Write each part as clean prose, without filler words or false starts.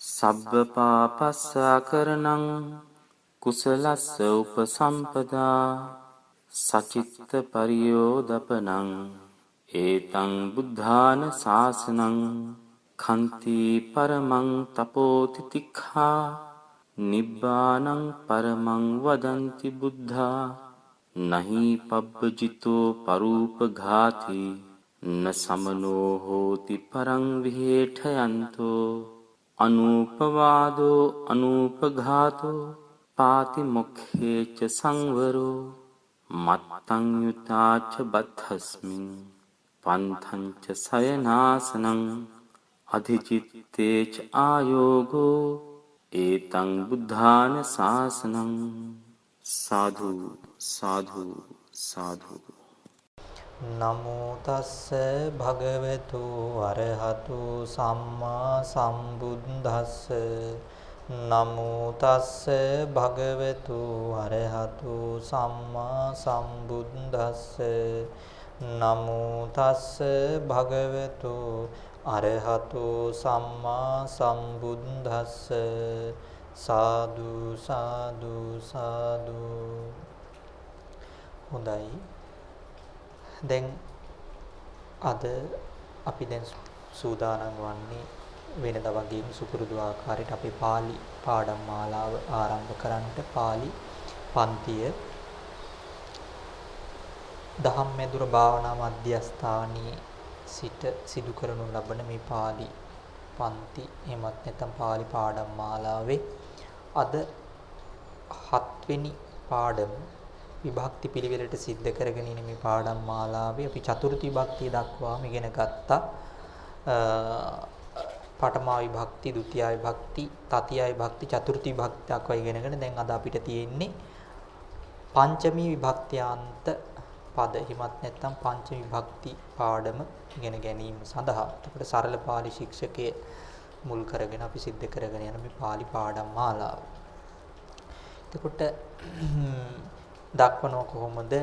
සබ්බ පාපස්සා කරණං කුසලස්ස උපසම්පදා සචිත්ත පරියෝදපනං ඒතං බුද්ධාන ශාසනං khන්ති පරමං තපෝති තික්ඛා නිබ්බානං පරමං වදන්ති බුද්ධා නහි පබ්බජිතෝ පරූපඝාති න සමනෝ හෝති පරං විහෙඨයන්තෝ අනූපවාදෝ අනූපඝාතෝ පාති මොක්ඛේච සංවරෝ මත්තං යුතාච බද්ධස්මින් පන්තංච සයනාසනං අධිචිත්තේච ආයෝගෝ ඒතං බුද්ධාන ශාසනං සාධු සාධු සාධු. නමෝ තස්ස භගවතු අරහතු සම්මා සම්බුද්දස්ස. නමෝ තස්ස භගවතු අරහතු සම්මා සම්බුද්දස්ස. නමෝ තස්ස භගවතු අරහතු සම්මා සම්බුද්දස්ස. සාදු සාදු සාදු. හොඳයි. දැන් අද අපි දැන් සූදානම් වන්නේ වෙනදා වගේම සුපුරුදු ආකාරයට අපේ pāli පාඩම් මාලාව ආරම්භ කරන්නට pāli පන්තිය දහම්මෙදුර භාවනා මධ්‍යස්ථානයේ සිට සිදු කරනු ලබන මේ pāli පන්ති එහෙමත් නැත්නම් pāli පාඩම් මාලාවේ අද 7 වෙනි පාඩම විභක්ති පිළිවෙලට සිද්ධ කරගෙන ඉන්න මේ පාඩම් මාලාවේ අපි චතුර්ථ විභක්තිය දක්වාම ඉගෙන ගත්තා. පඨමා විභක්ති, ဒုတိ ය විභක්ති, තතිය විභක්ති, චතුර්ථ විභක්ති දක්වා ඉගෙනගෙන දැන් අද අපිට තියෙන්නේ පංචමී විභක්ත්‍යාන්ත පද. හිමත් නැත්නම් පංචමී විභක්ති පාඩම ඉගෙන ගැනීම සඳහා. එතකොට සරල පාලි ශික්ෂකයේ මුල් කරගෙන අපි සිද්ධ කරගෙන යන මේ පාලි පාඩම් මාලාව. එතකොට දක්වනෝ කොහොමද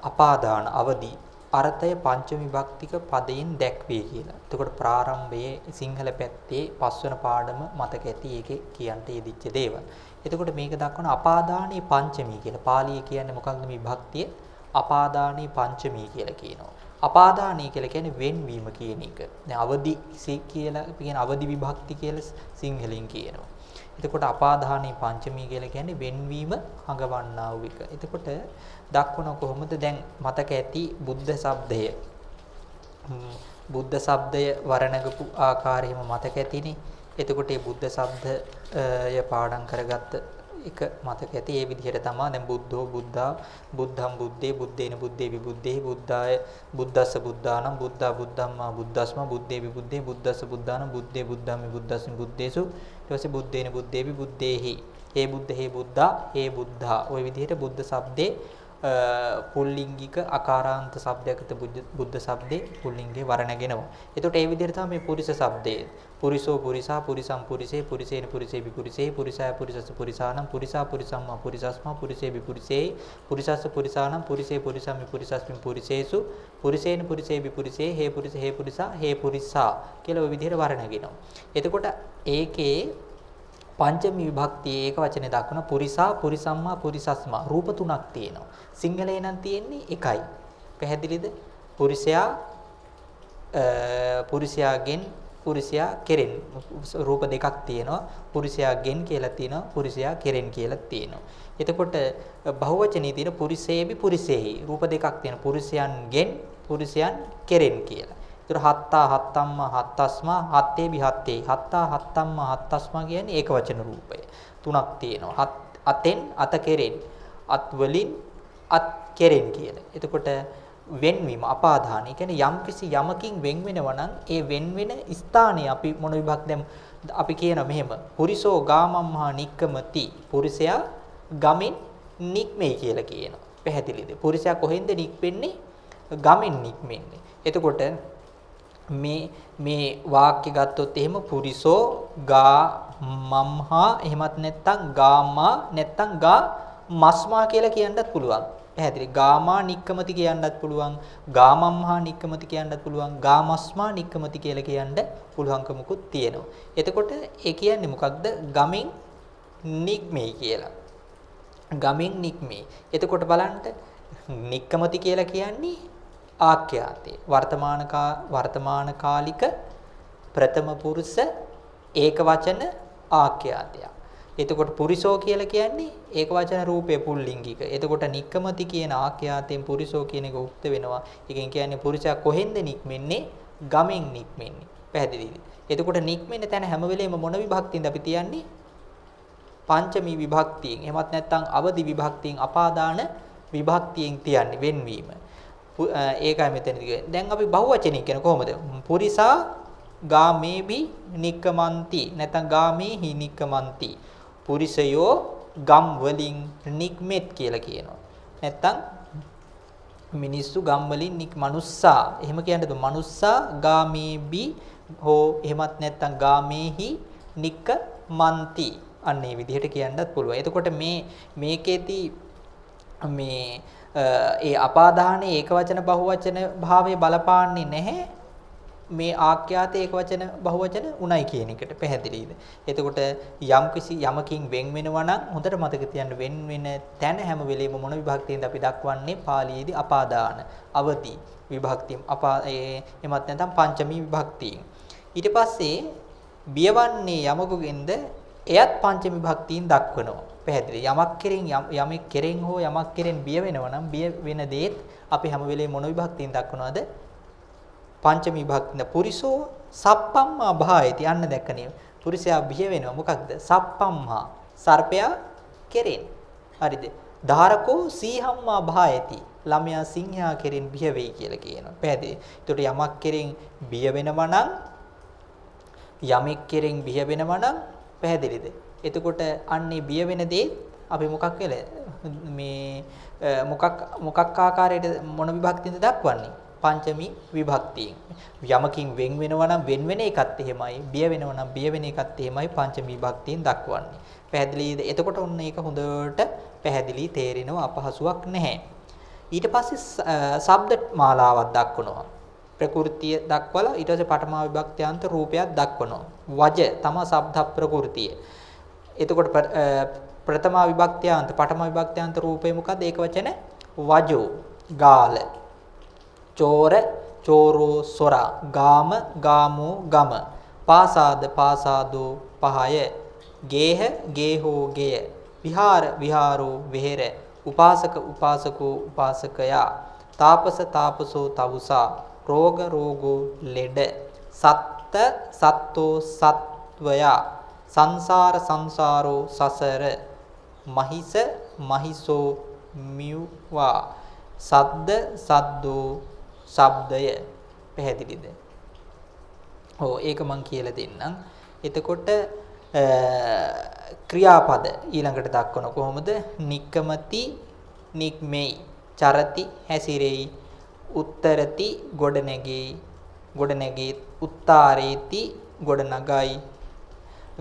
අපාදාන අවදි අර්ථය පංචම විභක්තික පදයෙන් දැක්වේ කියලා. එතකොට ප්‍රාරම්භයේ සිංහල පැත්තේ පස්වන පාඩම මතක ඇති ඒකේ කියන්ට යෙදිච්ච දේවල්. එතකොට මේක දක්වන අපාදානී පංචමී කියලා. පාලියේ කියන්නේ මොකක්ද මේ විභක්තිය? අපාදානී පංචමී කියලා කියනවා. අපාදානී කියලා කියන්නේ වෙන්වීම කියන එක. දැන් අවදි කියලා කියන අවදි විභක්ති කියලා සිංහලෙන් කියනවා. එතකොට අපාදානී පංචමී කියලා කියන්නේ වෙන්වීම හඟවන්නා වූ එක. එතකොට දක්වන කොහොමද දැන් මතක ඇති බුද්ධ શબ્දය. බුද්ධ શબ્දය වර්ණගපු ආකාරයෙම මතක ඇතිනේ. එතකොට මේ බුද්ධ શબ્දය පාඩම් කරගත්ත එක මතක ඇති. ඒ විදිහට තමයි දැන් බුද්ධෝ බුද්ධා බුද්ධං බුද්දේ බුද්දේන බුද්දේ විබුද්දේ බුද්ධාය බුද්දස්ස බුද්ධානම් බුද්ධා බුද්ධම්මා බුද්දස්ම බුද්දේ විබුද්දේ බුද්දස්ස බුද්ධානම් බුද්දේ බුද්ධම්මි බුද්දස්ම බුද්දේසු ඊට පස්සේ බුද්දේන බුද්දේ විබුද්දේහි හේ බුද්ධ හේ බුද්ධා හේ බුද්ධා. ওই විදිහට බුද්ධ શબ્දේ පුල්ලිංගික අකාරාන්ත શબ્දයකට බුද්ධ શબ્දේ පුල්ලිංගේ වර්ණගෙනවා. එතකොට ඒ විදිහට තමයි මේ පුරිස શબ્දේ පුරිසෝ පුරිසා පුරිසම් පුරිසේ පුරිසේන පුරිසේ විපුරිසේ පුරිසාය පුරිසස්ස පුරිසානම් පුරිසා පුරිසම්මා පුරිසස්මා පුරිසේ විපුරිසේ පුරිසස්ස පුරිසානම් පුරිසේ පුරිසම් විපුරිසස්මින් පුරිසේසු පුරිසේන පුරිසේ විපුරිසේ හේ පුරිස හේ පුරිසා හේ පුරිසා කියලා ওই විදිහට වර්ණගෙනවා. එතකොට ඒකේ පංචමී විභක්තියේ ඒක වචනේ දක්වන පුරිසා පුරිසම්මා පුරිසස්මා රූප තුනක් තියෙනවා. සිංහලේ නම් තියෙන්නේ එකයි. පැහැදිලිද? පුරිසයා පුරිසයාගෙන් පුරිසයා කෙරෙන් රූප දෙකක් තියෙනවා. පුරිසයාගෙන් කියලා තියෙනවා. පුරිසයා කෙරෙන් කියලා තියෙනවා. එතකොට බහුවචනයේ තියෙන පුරිසේබි පුරිසේහි රූප දෙකක් තියෙනවා. පුරිසයන්ගෙන් පුරිසයන් කෙරෙන් කියලා. ඒතර හත්තා හත්තම්මා හත්තස්මා හත්තේබි හත්තේ හත්තා හත්තම්මා හත්තස්මා කියන්නේ ඒක වචන රූපය තුනක් තියෙනවා. අතෙන් අත කෙරෙන් අත් වලින් අත් කෙරෙන් කියලා. එතකොට වෙන්වීම අපාදාන. ඒ කියන්නේ යම්කිසි යමකින් වෙන් වෙනවා නම් ඒ වෙන් වෙන ස්ථානයේ අපි මොන විභක්තියෙන් අපි කියන මෙහෙම පුරිසෝ ගාමම්හා නික්කමති පුරිසයා ගමින් නික්මේ කියලා කියනවා. පැහැදිලිද? පුරිසයා කොහෙන්ද නික්මෙන්නේ? ගමින් නික්මෙන්නේ. එතකොට මේ වාක්‍ය ගත්තොත් එහෙම පුරිසෝ ගා මම්හා එහෙමත් නැත්නම් ගාමා නැත්නම් ගා මස්මා කියලා කියන්නත් පුළුවන්. පැහැදිලි. ගාමා නික්කමති කියන්නත් පුළුවන්. ගාමම්හා නික්කමති කියන්නත් පුළුවන්. ගාමස්මා නික්කමති කියලා කියන්න පුළුවන්කමකුත් තියෙනවා. එතකොට ඒ කියන්නේ මොකක්ද? ගමින් නික්මේ කියලා. ගමින් නික්මේ. එතකොට බලන්න නික්කමති කියලා කියන්නේ ආඛ්‍යාතේ. වර්තමාන කාලික ප්‍රථම පුරුෂ ඒක වචන ආඛ්‍යාතයක්. එතකොට පුරිසෝ කියලා කියන්නේ ඒක වචන රූපේ පුල්ලිංගික. එතකොට නික්කමති කියන ආඛ්‍යාතයෙන් පුරිසෝ කියන එක උක්ත වෙනවා. ඒකෙන් කියන්නේ පුරුෂයා කොහෙන්ද නික්මෙන්නේ? ගමෙන් නික්මෙන්නේ. පැහැදිලිද? එතකොට නික්මෙන්න තැන හැම වෙලේම මොන විභක්තියෙන්ද අපි තියන්නේ? පංචමී විභක්තියෙන්. එහෙමත් නැත්නම් අවදි විභක්තියෙන් අපාදාන විභක්තියෙන් තියන්නේ වෙන්වීම. ඒකයි මෙතනදී. දැන් අපි බහුවචනික කියන කොහොමද? පුරිසා ගාමේබි නික්කමන්ති නැත්නම් ගාමේහි නික්කමන්ති. පුරිසයෝ ගම් වලින් නික්මෙත් කියලා කියනවා. නැත්නම් මිනිස්සු ගම් වලින් මනුස්සා එහෙම කියන්නද? මනුස්සා ගාමේබි හෝ එහෙමත් නැත්නම් ගාමේහි නික්කමන්ති. අන්න ඒ විදිහට කියන්නත් පුළුවන්. එතකොට මේකේදී මේ ඒ අපාදානයේ ඒකවචන බහුවචන භාවයේ බලපාන්නේ නැහැ. මේ ආඛ්‍යාත ඒකවචන බහුවචන උණයි කියන එකට පැහැදිලිද? එතකොට යමකින් වෙන් වෙනවා නම් හොඳට මතක තියාගන්න වෙන් වෙන තැන හැම වෙලෙම මොන විභක්තියෙන්ද අපි දක්වන්නේ? පාලියේදී අපාදාන, අවදි විභක්තියෙන් එමත් නැත්නම් පංචමී විභක්තියෙන්. ඊට පස්සේ බියවන්නේ යමකුගෙන්ද එයත් පංචමී විභක්තියෙන් දක්වනවා. පැහැදිලි. යමෙක් කෙරෙන් හෝ යමක් කෙරෙන් බිය වෙනවා නම් බිය වෙන දේත් අපි හැම වෙලේම මොන විභක්තියෙන් දක්වනවද? පංචමී විභක්තිය. පුරිසෝ සප්පම්මා භායති. අන්න දැක්කනේ. පුරිසයා බිය වෙනවා මොකක්ද? සප්පම්මා. සර්පයා කෙරෙන්. හරිද? ධාරකෝ සීහම්මා භායති. ළමයා සිංහයා කෙරෙන් බිය වෙයි කියලා කියනවා. පැහැදිලි. ඒකට යමක් කෙරෙන් බිය වෙනවා නම් යමෙක් කෙරෙන් බිය වෙනවා නම් පැහැදිලිද? එතකොට අන්නේ බිය වෙන දේ අපි මොකක් මේ මොකක් ආකාරයට මොන විභක්තියද දක්වන්නේ? පංචමී විභක්තියෙන්. යමකින් වෙන් වෙනවා නම් වෙන් වෙන එකත් එහෙමයි, බිය වෙනවා නම් බිය වෙන එකත් එහෙමයි පංචමී විභක්තියෙන් දක්වන්නේ. පැහැදිලිද? එතකොට ඔන්න ඒක හොඳට පැහැදිලි තේරෙනවා, අපහසුයක් නැහැ. ඊට පස්සේ ශබ්ද මාලාවක් දක්වනවා. ප්‍රകൃතිය දක්වලා ඊට පස්සේ පඨමා විභක්ත්‍යන්ත රූපයක් දක්වනවා. වජ තමයි ශබ්ද ප්‍රകൃතිය. එතකොට ප්‍රථමා විභක්ත්‍යන්ත පඨමා විභක්ත්‍යන්ත රූපේ මොකද්ද? ඒක වචන වජෝ ගාල, චෝර චෝරෝ සොරා, ගාම ගාමෝ ගම, පාසාද පාසාදෝ පහය, ගේහ ගේහෝ ගෙය, විහාර විහාරෝ වෙහෙර, උපාසක උපාසකෝ උපාසකයා, තාපස තාපසෝ තවුසා, රෝග රෝගෝ ලෙඩ, සත්ත සත්තෝ සත්වයා, සංසාර සංසාරෝ සසර, මහිස මහිසෝ මිව්වා, සද්ද සද්දෝ ශබ්දය. පැහැදිලිද? ඔව් ඒක මම කියලා දෙන්නම්. එතකොට ක්‍රියාපද ඊළඟට දක්වන කොහොමද? නික්කමති නික්මෙයි, චරති හැසිරෙයි, උත්තරති ගොඩනැගෙයි, ගොඩනැගෙයි, උත්තාරේති ගොඩනගයි,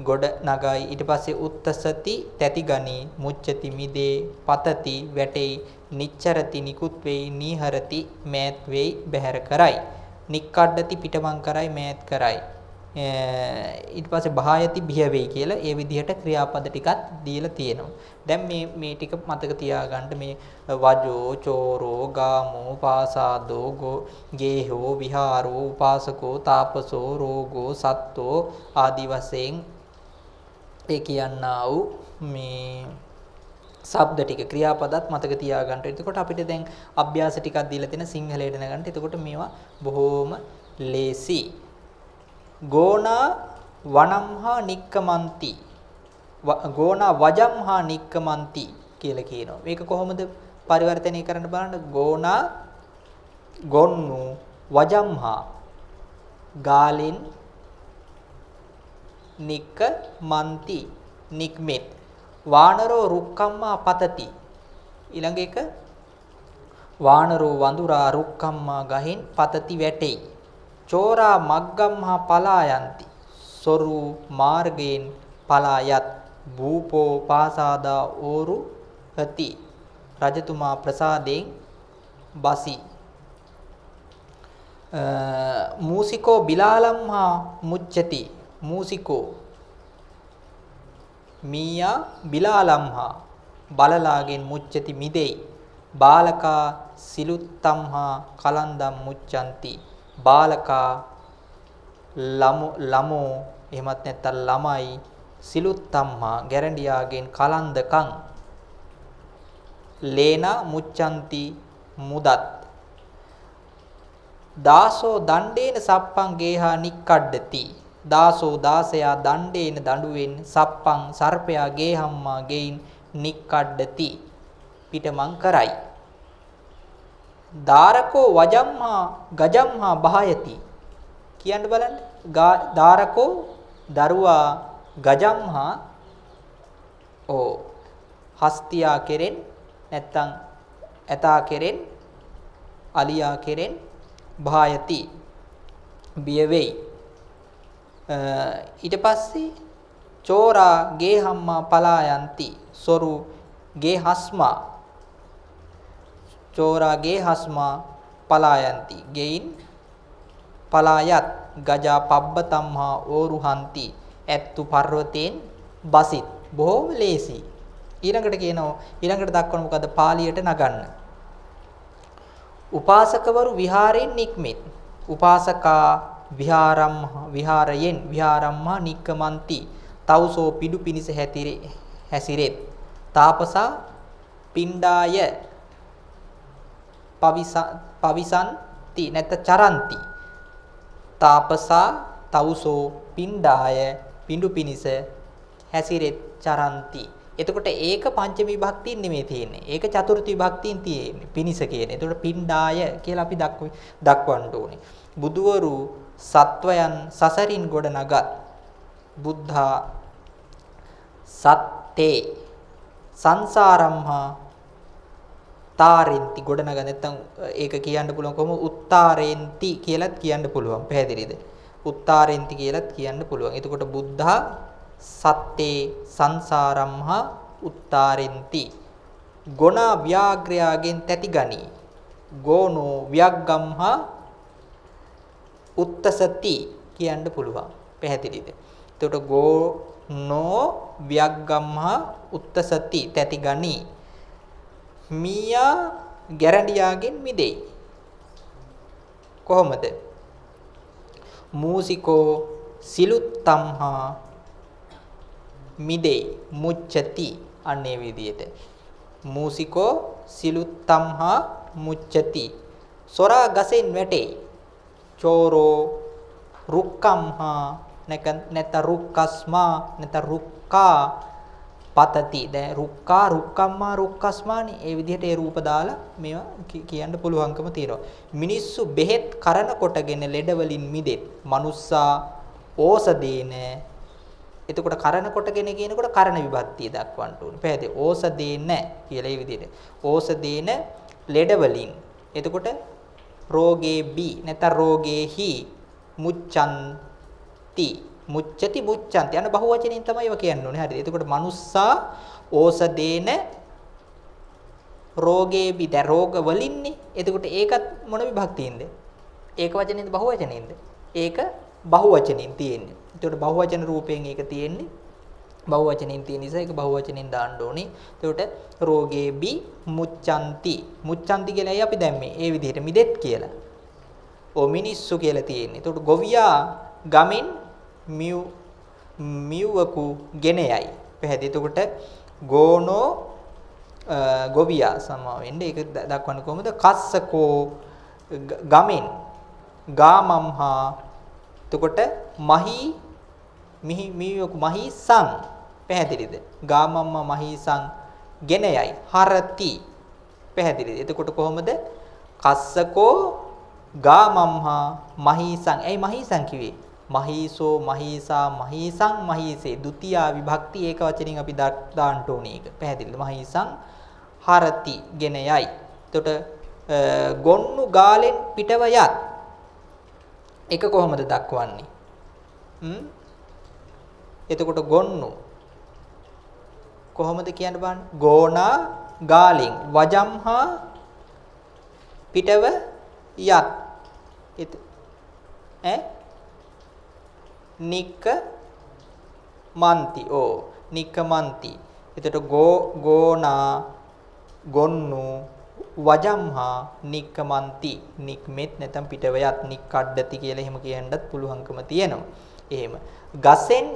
ගොඩනගයි. ඊට පස්සේ උත්තසති තැති ගනි, මුච්චති මිදේ, පතති වැටෙයි, නිච්චරති නිකුත් වෙයි, නීහරති මෑත් වෙයි, බැහැර කරයි, නික්කඩ්ඩති පිටමං කරයි, මෑත් කරයි. ඊට පස්සේ බහායති බිය වෙයි කියලා ඒ විදිහට ක්‍රියාපද ටිකක් දීලා තියෙනවා. දැන් මේ ටික මතක තියාගන්න. මේ වජෝ චෝරෝ ගාමෝ පාසාදෝ ගේහෝ විහාරෝ උපාසකෝ තාපසෝ රෝගෝ සත්තෝ ආදි වශයෙන් ඒ කියන්නා වූ මේ ශබ්ද ටික ක්‍රියාපදත් මතක තියාගන්න. එතකොට අපිට දැන් අභ්‍යාස ටිකක් දීලා තියෙන සිංහලයට නගන්න. එතකොට මේවා බොහෝම ලේසි. ගෝනා වනම්හා නික්කමන්ති, ගෝනා වජම්හා නික්කමන්ති කියලා කියනවා. මේක කොහොමද පරිවර්තනය කරන්න බලන්න. ගෝනා ගොන්නු වජම්හා ගාලින් නික්කමන්ති නික්මෙත්, වානරෝ රුක්කම්මා පතති. ඊළඟ එක වානරෝ වඳුරා රුක්කම්මා ගහෙන් පතති වැටෙයි, චෝරා මග්ගම්හා පලායන්ති, සොරු මාර්ගයෙන් පලායත්, භූපෝ පාසාදා ඕරු හති, රජතුමා ප්‍රසාදයෙන් බසි. මූසිකෝ බිලාලම්හා මුච්චති. මූසිකෝ මීයා බිලාලම්හා බලලාගෙන් මුච්චති මිදෙයි. බාලකා සිලුත්තම්හා කලන්දම් මුච්චන්ති. බාලකා ළමෝ එහෙමත් නැත්නම් ළමයි සිලුත්තම්හා ගැරන්ඩියාගෙන් කලන්දකම් ලේනා මුච්චන්ති මුදත්. දාසෝ දණ්ඩේන සප්පං ගේහා නික්කඩ්ඩති. දාසෝ දාසයා දණ්ඩේන දඬුවෙන් සප්පං සර්පයා ගේහම්මා ගෙයින් නික්කඩ්ඩති පිටමං කරයි. දාරකෝ වජම්හා ගජම්හා බහයති. කියන්න බලන්න. දාරකෝ දරුවා ගජම්හා හස්තියා කෙරෙන් නැත්තම් ඇතා කෙරෙන් අලියා කෙරෙන් භායති බිය වෙයි. ඊට පස්සේ චෝරා ගේහම්මා පලායන්ති. සොරු ගේහස්මා චෝරා ගේහස්මා පලායන්ති ගෙයින් පලායත්. ගජා පබ්බතම්හා ඕරුහන්ති. ඇත්තු පර්වතයෙන් බසිත්. බොහෝම ලේසි. ඊළඟට කියනවා ඊළඟට දක්වන මොකද පාලියට නගන්න. උපාසකවරු විහාරයෙන් නික්මෙත්. උපාසකා විහාරයෙන් විහාරම්මා නික්කමන්ති. තවුසෝ පිඩු පිනිස හැසිරෙත්. තාපසා පිණ්ඩාය පවිසන්ති නැත්ත චරන්ති. තාපසා තවුසෝ පිණ්ඩාය පිඬු පිනිස හැසිරෙත් චරන්ති. එතකොට ඒක පංචම විභක්තියින් නෙමෙයි තියෙන්නේ. ඒක චතුර්ථ විභක්තියින් තියෙන්නේ. පිනිස කියන්නේ. එතකොට පිණ්ඩාය කියලා අපි දක්වන්න ඕනේ. බුදුවරු සත්වයන් සසරින් ගොඩ නගත්. බුද්ධා සත්තේ සංසාරම්හා තාරෙන්ති ගොඩනග නැත්නම් ඒක කියන්න පුළුවන් කොහොම උත්තාරෙන්ති කියලාත් කියන්න පුළුවන්. පැහැදිලිද? උත්තාරෙන්ති කියලාත් කියන්න පුළුවන්. එතකොට බුද්ධා සත්තේ සංසාරම්හා උත්තාරෙන්ති. ගොනා ව්‍යාග්‍රයාගෙන් තැතිගනි. ගෝනෝ ව්‍යග්ගම්හා උත්තසති කියන්න පුළුවන්. පැහැදිලිද? එතකොට ගෝනෝ ව්‍යග්ගම්හා උත්තසති තැතිගනි. මීයා ගැරන්ඩියාගෙන් මිදෙයි. කොහොමද? මූසිකෝ සිලුත්තම්හා මිදෙයි මුච්චති. අන්නේ විදියට මූසිකෝ සිලුත්තම්හා මුච්චති. සොරා ගසෙන් වැටේ. චෝරෝ රුක්කම්හා නැත රුක්කස්මා නැත රුක්කා පතති. දැන් රුක්කා රුක්කම්මා රුක්කස්මානි ඒ විදිහට ඒ රූප දාලා මේවා කියන්න පුළුවන්කම තියෙනවා. මිනිස්සු බෙහෙත් කරන කොටගෙන ලෙඩ වලින් මිදෙත්. මනුස්සා ඕසදේන. එතකොට කරන කොටගෙන කියනකොට කරන විභක්තිය දක්වන්න ඕනේ. පැහැදිලි. ඕසදේන කියලා ඒ විදිහට. ඕසදේන ලෙඩ වලින්. එතකොට රෝගේ බි නැත්නම් රෝගේහි මුච්ඡන්ති. මුච්චති මුච්ඡන්ති යන බහුවචනයෙන් තමයි ඒවා කියන්න ඕනේ. හරිද? එතකොට මනුස්සා ඕසදේන රෝගේබි ද රෝග වලින්නේ. එතකොට ඒකත් මොන විභක්තියෙන්ද? ඒක වචනේද බහුවචනේද? ඒක බහුවචනෙන් තියෙන්නේ. එතකොට බහුවචන රූපයෙන් ඒක තියෙන්නේ. බහුවචනෙන් තියෙන නිසා ඒක බහුවචනෙන් දාන්න ඕනේ. එතකොට රෝගේබි මුච්ඡන්ති. මුච්ඡන්ති කියලායි අපි දැම්මේ. ඒ විදිහට මිදෙත් කියලා. මිනිස්සු කියලා තියෙන්නේ. එතකොට ගොවියා ගමෙන් මියුවකු ගෙන යයි. පැහැදිලි. එතකොට ගෝනෝ ගොවියා සමා වෙන්නේ. ඒක දක්වන්නේ කොහොමද? කස්සකෝ ගමෙන් ගාමම්හා. එතකොට මියුවකු මහීසං. පැහැදිලිද? ගාමම්මා මහීසං ගෙන යයි. හරති. පැහැදිලිද? එතකොට කොහොමද? කස්සකෝ ගාමම්හා මහීසං. ඇයි මහීසං කිව්වේ? මහීසෝ මහීසා මහීසං මහීසේ ဒ ුතියා විභක්ති ඒක වචනින් අපි දාන්න ඕනේ ඒක. පැහැදිලිද? මහීසං හරති ගෙන යයි. එතකොට ගොන්නු ගාලෙන් පිටව යත්. ඒක කොහොමද දක්වන්නේ? එතකොට ගොන්නු කොහොමද කියන්න බලන්න? ගෝනා ගාලින් වජම්හා පිටව යත් නික්ක මන්ති නික්කමන්ති එතකොට ගෝනා ගොන්නු වජම්හා නික්කමන්ති නික්මෙත් නැත්නම් පිටව යත් නික්කඩ්ඩති කියලා එහෙම කියන්නත් පුළුවන්කම තියෙනවා. එහෙම ගසෙන්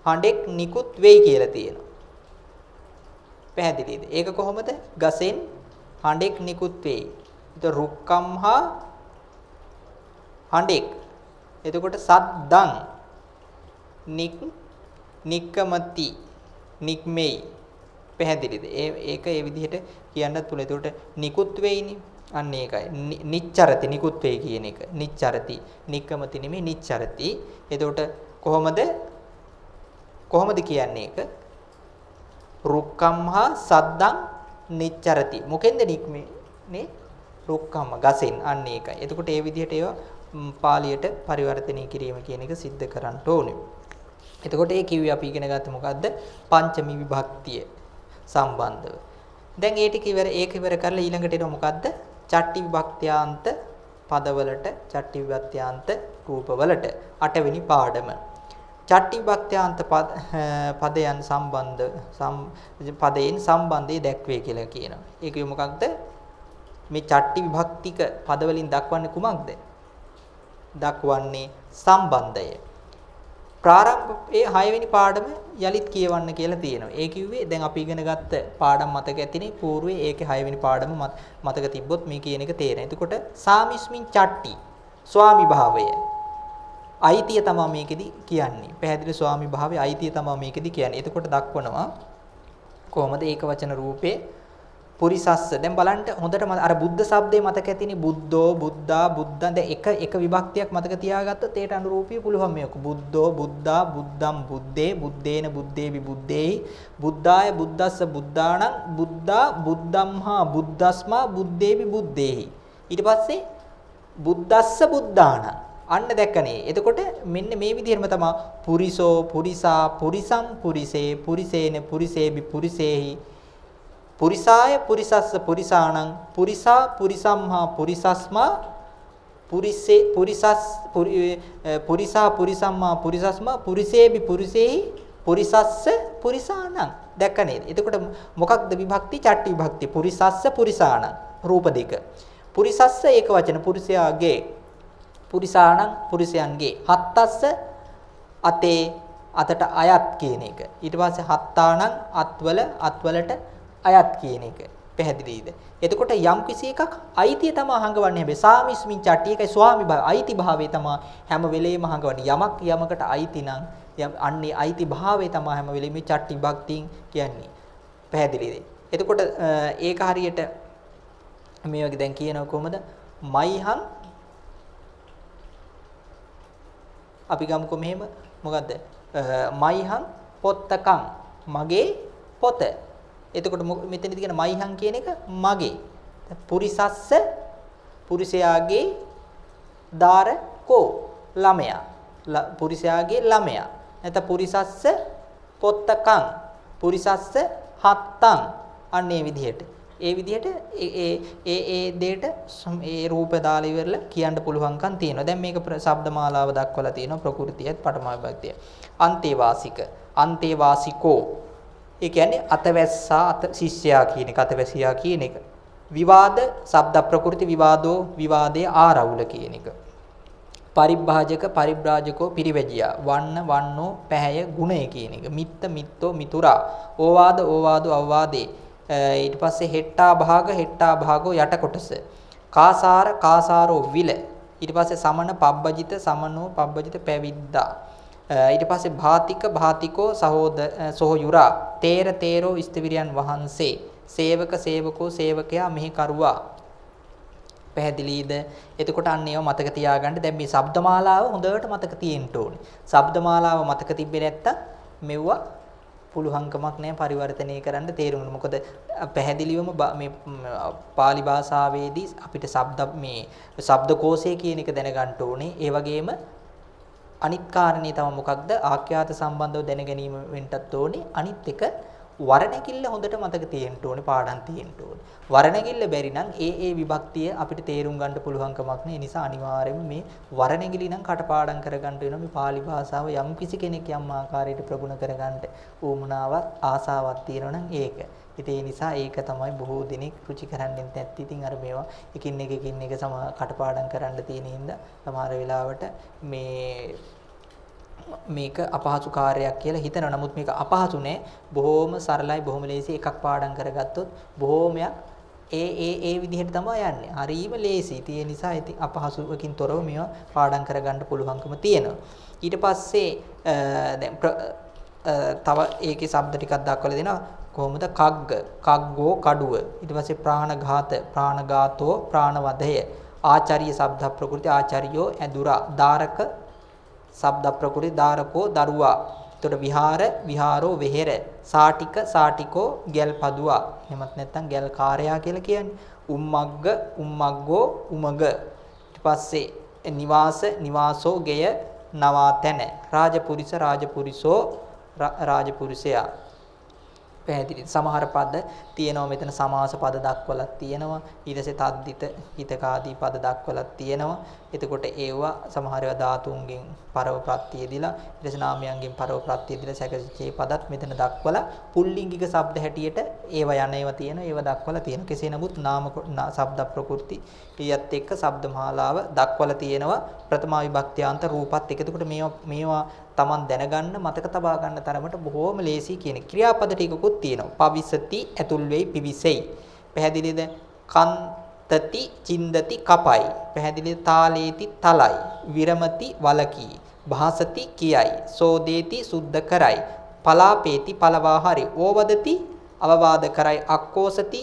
හඬෙක් නිකුත් වෙයි කියලා තියෙනවා. පැහැදිලිද? ඒක කොහොමද? ගසෙන් හඬෙක් නිකුත් වෙයි. එතකොට රුක්කම්හා හඬෙක්. එතකොට සද්දං නික්කමති නික්මෙයි. පැහැදිලිද? ඒක ඒ විදිහට කියන්නත් පුළුවන්. එතකොට නිකුත් වෙයිනේ. අන්න ඒකයි. නිච්චරති නිකුත් වෙයි කියන එක. නිච්චරති. නික්කමති නෙමෙයි නිච්චරති. එතකොට කොහොමද කියන්නේ ඒක? රුක්කම්හා සද්දං නිච්චරති. මොකෙන්ද නික්මේ? රුක්කම්ම ගසෙන්. අන්න ඒකයි. එතකොට ඒ විදිහට ඒවා පාලියට පරිවර්තනය කිරීම කියන එක සිද්ධ කරන්න ඕනේ. එතකොට ඒ කිව්වේ අපි ඉගෙන ගත්තේ මොකද්ද? පංචමි විභක්තිය සම්බන්ධව. දැන් ඒ ටික ඒක ඉවර කරලා ඊළඟට එනවා මොකද්ද? චට්ටි විභක්ත්‍යාන්ත පදවලට, චට්ටි විභක්ත්‍යාන්ත රූපවලට 8 වෙනි පාඩම. චට්ටි විභක්ත්‍යාන්ත පදයන් පදයෙන් සම්බන්ධය දැක්වේ කියලා කියනවා. ඒක මොකක්ද? මේ චට්ටි විභක්තික පදවලින් දක්වන්නේ කුමක්ද? දක්වන්නේ සම්බන්ධය. ප්‍රාරම්භයේ 6 වෙනි පාඩම යලිත් කියවන්න කියලා තියෙනවා. ඒ කිව්වේ දැන් අපි ඉගෙන ගත්ත පාඩම් මතක ඇතිනේ పూర్වයේ ඒකේ 6 වෙනි පාඩම මතක තිබ්බොත් මේ කියන එක තේරෙනවා. එතකොට සාමිස්මින් චට්ටි ස්වාමි භාවය අයිතිය තමයි මේකෙදි කියන්නේ. පැහැදිලි ස්වාමි භාවයේ අයිතිය තමයි මේකෙදි කියන්නේ. එතකොට දක්වනවා කොහොමද ඒක වචන රූපේ පුරිසස්ස. දැන් බලන්න හොඳට අර බුද්ධ શબ્දේ මතක ඇතිනේ. බුද්ධෝ බුද්ධා බුද්ධං. දැන් එක විභක්තියක් මතක තියාගත්තොත් ඒට අනුරූපී පුළුවන් මේක. බුද්ධෝ බුද්ධා බුද්ධම් බුද්දේ බුද්දේන බුද්දේ විබුද්දේහි බුද්ධාය බුද්දස්ස බුද්ධාණං බුද්ධා බුද්ධම්හා බුද්දස්මා බුද්දේ විබුද්දේහි. ඊට පස්සේ බුද්දස්ස බුද්ධාණං. අන්න දැක්කනේ. එතකොට මෙන්න මේ විදිහටම තමයි පුරිසෝ පුරිසා පුරිසම් පුරිසේ පුරිසේන පුරිසේබි පුරිසේහි පුරිසාය පුරිසස්ස පුරිසාණං පුරිසා පුරිසම්හා පුරිසස්මා පුරිසේ පුරිසා පුරිසම්මා පුරිසස්මා පුරිසේබි පුරිසේහි පුරිසස්ස පුරිසාණං. දැක්ක නේද? එතකොට මොකක්ද විභක්ති? චට්ටි විභක්ති. පුරිසස්ස පුරිසාණං රූප දෙක. පුරිසස්ස ඒක වචන පුරුෂයාගේ, පුරිසාණං පුරුෂයන්ගේ. හත්තස්ස අතේ අතට අයත් කියන එක. ඊට පස්සේ හත්තාණං අත්වලට අයත් කියන එක. පැහැදිලිද? එතකොට යම් කිසි එකක් අයිතිය තමයි හංගවන්නේ. හැබැයි සාමිස්මින් චට්ටි එකයි ස්වාමි භාවය අයිති භාවය තමයි හැම වෙලෙම හංගවන්නේ. යමකට අයිති නම් අන්නේ අයිති භාවය තමයි හැම වෙලෙම මේ චට්ටි විභක්තියින් කියන්නේ. පැහැදිලිද? එතකොට ඒක හරියට මේ වගේ දැන් කියනවා කොහමද? මයිහං අපි ගමුකෝ මෙහෙම මොකද්ද? මයිහං පොත්තකං මගේ පොත. එතකොට මෙතනදී කියන මයිහං කියන එක මගේ. පුරිසස්ස පුරුෂයාගේ දාරකෝ ළමයා. පුරුෂයාගේ ළමයා. නැත්නම් පුරිසස්ස පොත්තකං පුරිසස්ස හත්තං. අන්නේ විදිහට. ඒ විදිහට ඒ දෙයට ඒ රූප දාලා ඉවරලා කියන්න පුළුවන්කම් තියෙනවා. දැන් මේක ශබ්දමාලාව දක්වලා තියෙනවා ප්‍රകൃතියත් පඨම විභක්තිය. අන්තේවාසික අන්තේවාසිකෝ. ඒ කියන්නේ අතවැස්සා ශිෂ්‍යයා කියන එක අතවැසියා කියන එක. විවාද ශබ්ද ප්‍රകൃති විවාදෝ විවාදයේ ආරවුල කියන එක. පරිභාජක පරිබ්‍රාජකෝ පිරිවැජියා. වන්න වන්නෝ පැහැය ගුණය කියන එක. මිත්ත මිත්තෝ මිතුරා. ඕවාද ඕවාදෝ අවවාදේ. ඊට පස්සේ හෙට්ටා භාගෝ යට කොටස. කාසාර කාසාරෝ විල. ඊට පස්සේ සමන පබ්බජිත සමනෝ පබ්බජිත පැවිද්දා. ඊට පස්සේ භාතිකෝ සහෝයුරා. තේර තේරෝ ස්තවිරයන් වහන්සේ. සේවක සේවකෝ සේවකයා මෙහි කරුවා. පැහැදිලිද? එතකොට අන්න ඒව මතක තියාගන්න. දැන් මේ ශබ්දමාලාව හොඳට මතක තියෙන්න ඕනේ. ශබ්දමාලාව මතක තිබ්බේ නැත්තම් මෙවුවා පුළුවන්කමක් නැහැ පරිවර්තනය කරන්න තේරුම් ගන්න. මොකද පැහැදිලිවම මේ පාලි භාෂාවේදී අපිට ශබ්දකෝෂය කියන එක දැනගන්න ඕනේ. ඒ වගේම අනිත් කාරණේ තමයි මොකක්ද? ආඛ්‍යාත සම්බන්ධව දැන ගැනීම වෙන්නත් ඕනේ. අනිත් එක වරණකිල්ල හොඳට මතක තියෙන්න ඕනේ, පාඩම් තියෙන්න ඕනේ. වරණකිල්ල බැරි නම් ඒ විභක්තිය අපිට තේරුම් ගන්න පුළුවන් කමක් නෑ. ඒ නිසා අනිවාර්යයෙන්ම මේ වරණකිලි නම් කටපාඩම් කරගන්න වෙනවා. මේ pāli භාෂාව යම් කිසි කෙනෙක් යම් ආකාරයකට ප්‍රගුණ කරගන්න උවමනාවක් ආසාවක් තියෙනවා නම් ඒක. ඉතින් ඒ නිසා ඒක තමයි බොහෝ දිනෙක රුචි කරන්නේ නැත්නම් ඉතින් අර මේවා එකින් එක කටපාඩම් කරන්න තියෙන හින්දා සමහර වෙලාවට මේක අපහසු කාර්යයක් කියලා හිතනවා. නමුත් මේක අපහසු නෑ. බොහොම සරලයි, බොහොම ලේසි. එකක් පාඩම් කරගත්තොත් බොහොමයක් ඒ විදිහට තමයි යන්නේ. හරීම ලේසි. ඒ නිසා ඉතින් අපහසුවකින් තොරව මේවා පාඩම් කරගන්න පුළුවන්කම තියෙනවා. ඊට පස්සේ දැන් තව ඒකේ શબ્ද ටිකක් දක්වලා දෙනවා. කොහොමද? කග්ගෝ කඩුව. ඊට පස්සේ ප්‍රාණඝාත, ප්‍රාණඝාතෝ, ප්‍රාණවදය. ආචාර්ය શબ્ද ප්‍රකෘති, ආචාර්යෝ ඇදුරා. දාරක શબ્ද ප්‍රකෘති, දාරකෝ දරුවා. එතකොට විහාර, විහාරෝ වෙහෙර. සාටික, සාටිකෝ ගැල්පදුවා. එහෙමත් නැත්නම් ගැල් කාර්යයා කියලා කියන්නේ. උම්මග්ග, උම්මග්ගෝ උමග. ඊට පස්සේ නිවාස, නිවාසෝ ගෙය නවාතැන. රාජපුරිස, රාජපුරිසෝ රාජපුරුෂයා. පැහැදිලි. සමහර පද තියෙනවා මෙතන සමාස පද දක්වලා තියෙනවා. ඊට පස්සේ තද්දිත හිතකාදී පද දක්වලා තියෙනවා. එතකොට ඒවා සමහර ඒවා ධාතුන්ගෙන් පරව ප්‍රත්‍යයදීලා ඊට පස්සේ නාමයන්ගෙන් පරව ප්‍රත්‍යයදීලා සැකසිතේ පදත් මෙතන දක්වලා පුල්ලිංගික શબ્ද හැටියට ඒවා යන ඒවා තියෙනවා. ඒවා දක්වලා තියෙනවා. කෙසේ නමුත් නාම શબ્ද ප්‍රකෘති ඊයත් එක්ක શબ્ද මාලාව දක්වලා තියෙනවා. ප්‍රථම විභක්ත්‍යාන්ත රූපත් එක්ක. එතකොට මේවා Taman දැනගන්න මතක තබා ගන්න තරමට බොහෝම ලේසි කියන ක්‍රියාපද ටිකකුත් තියෙනවා. පවිසති ඇතුල් වෙයි, පිවිසෙයි. පැහැදිලිද? කන්තති චින්දති කපයි. පැහැදිලිද? තාලේති තලයි. විරමති වලකී. භාසති කියයි. සෝදේති සුද්ධ කරයි. පලාපේති පලවා හරි. ඕවදති අවවාද කරයි. අක්කෝසති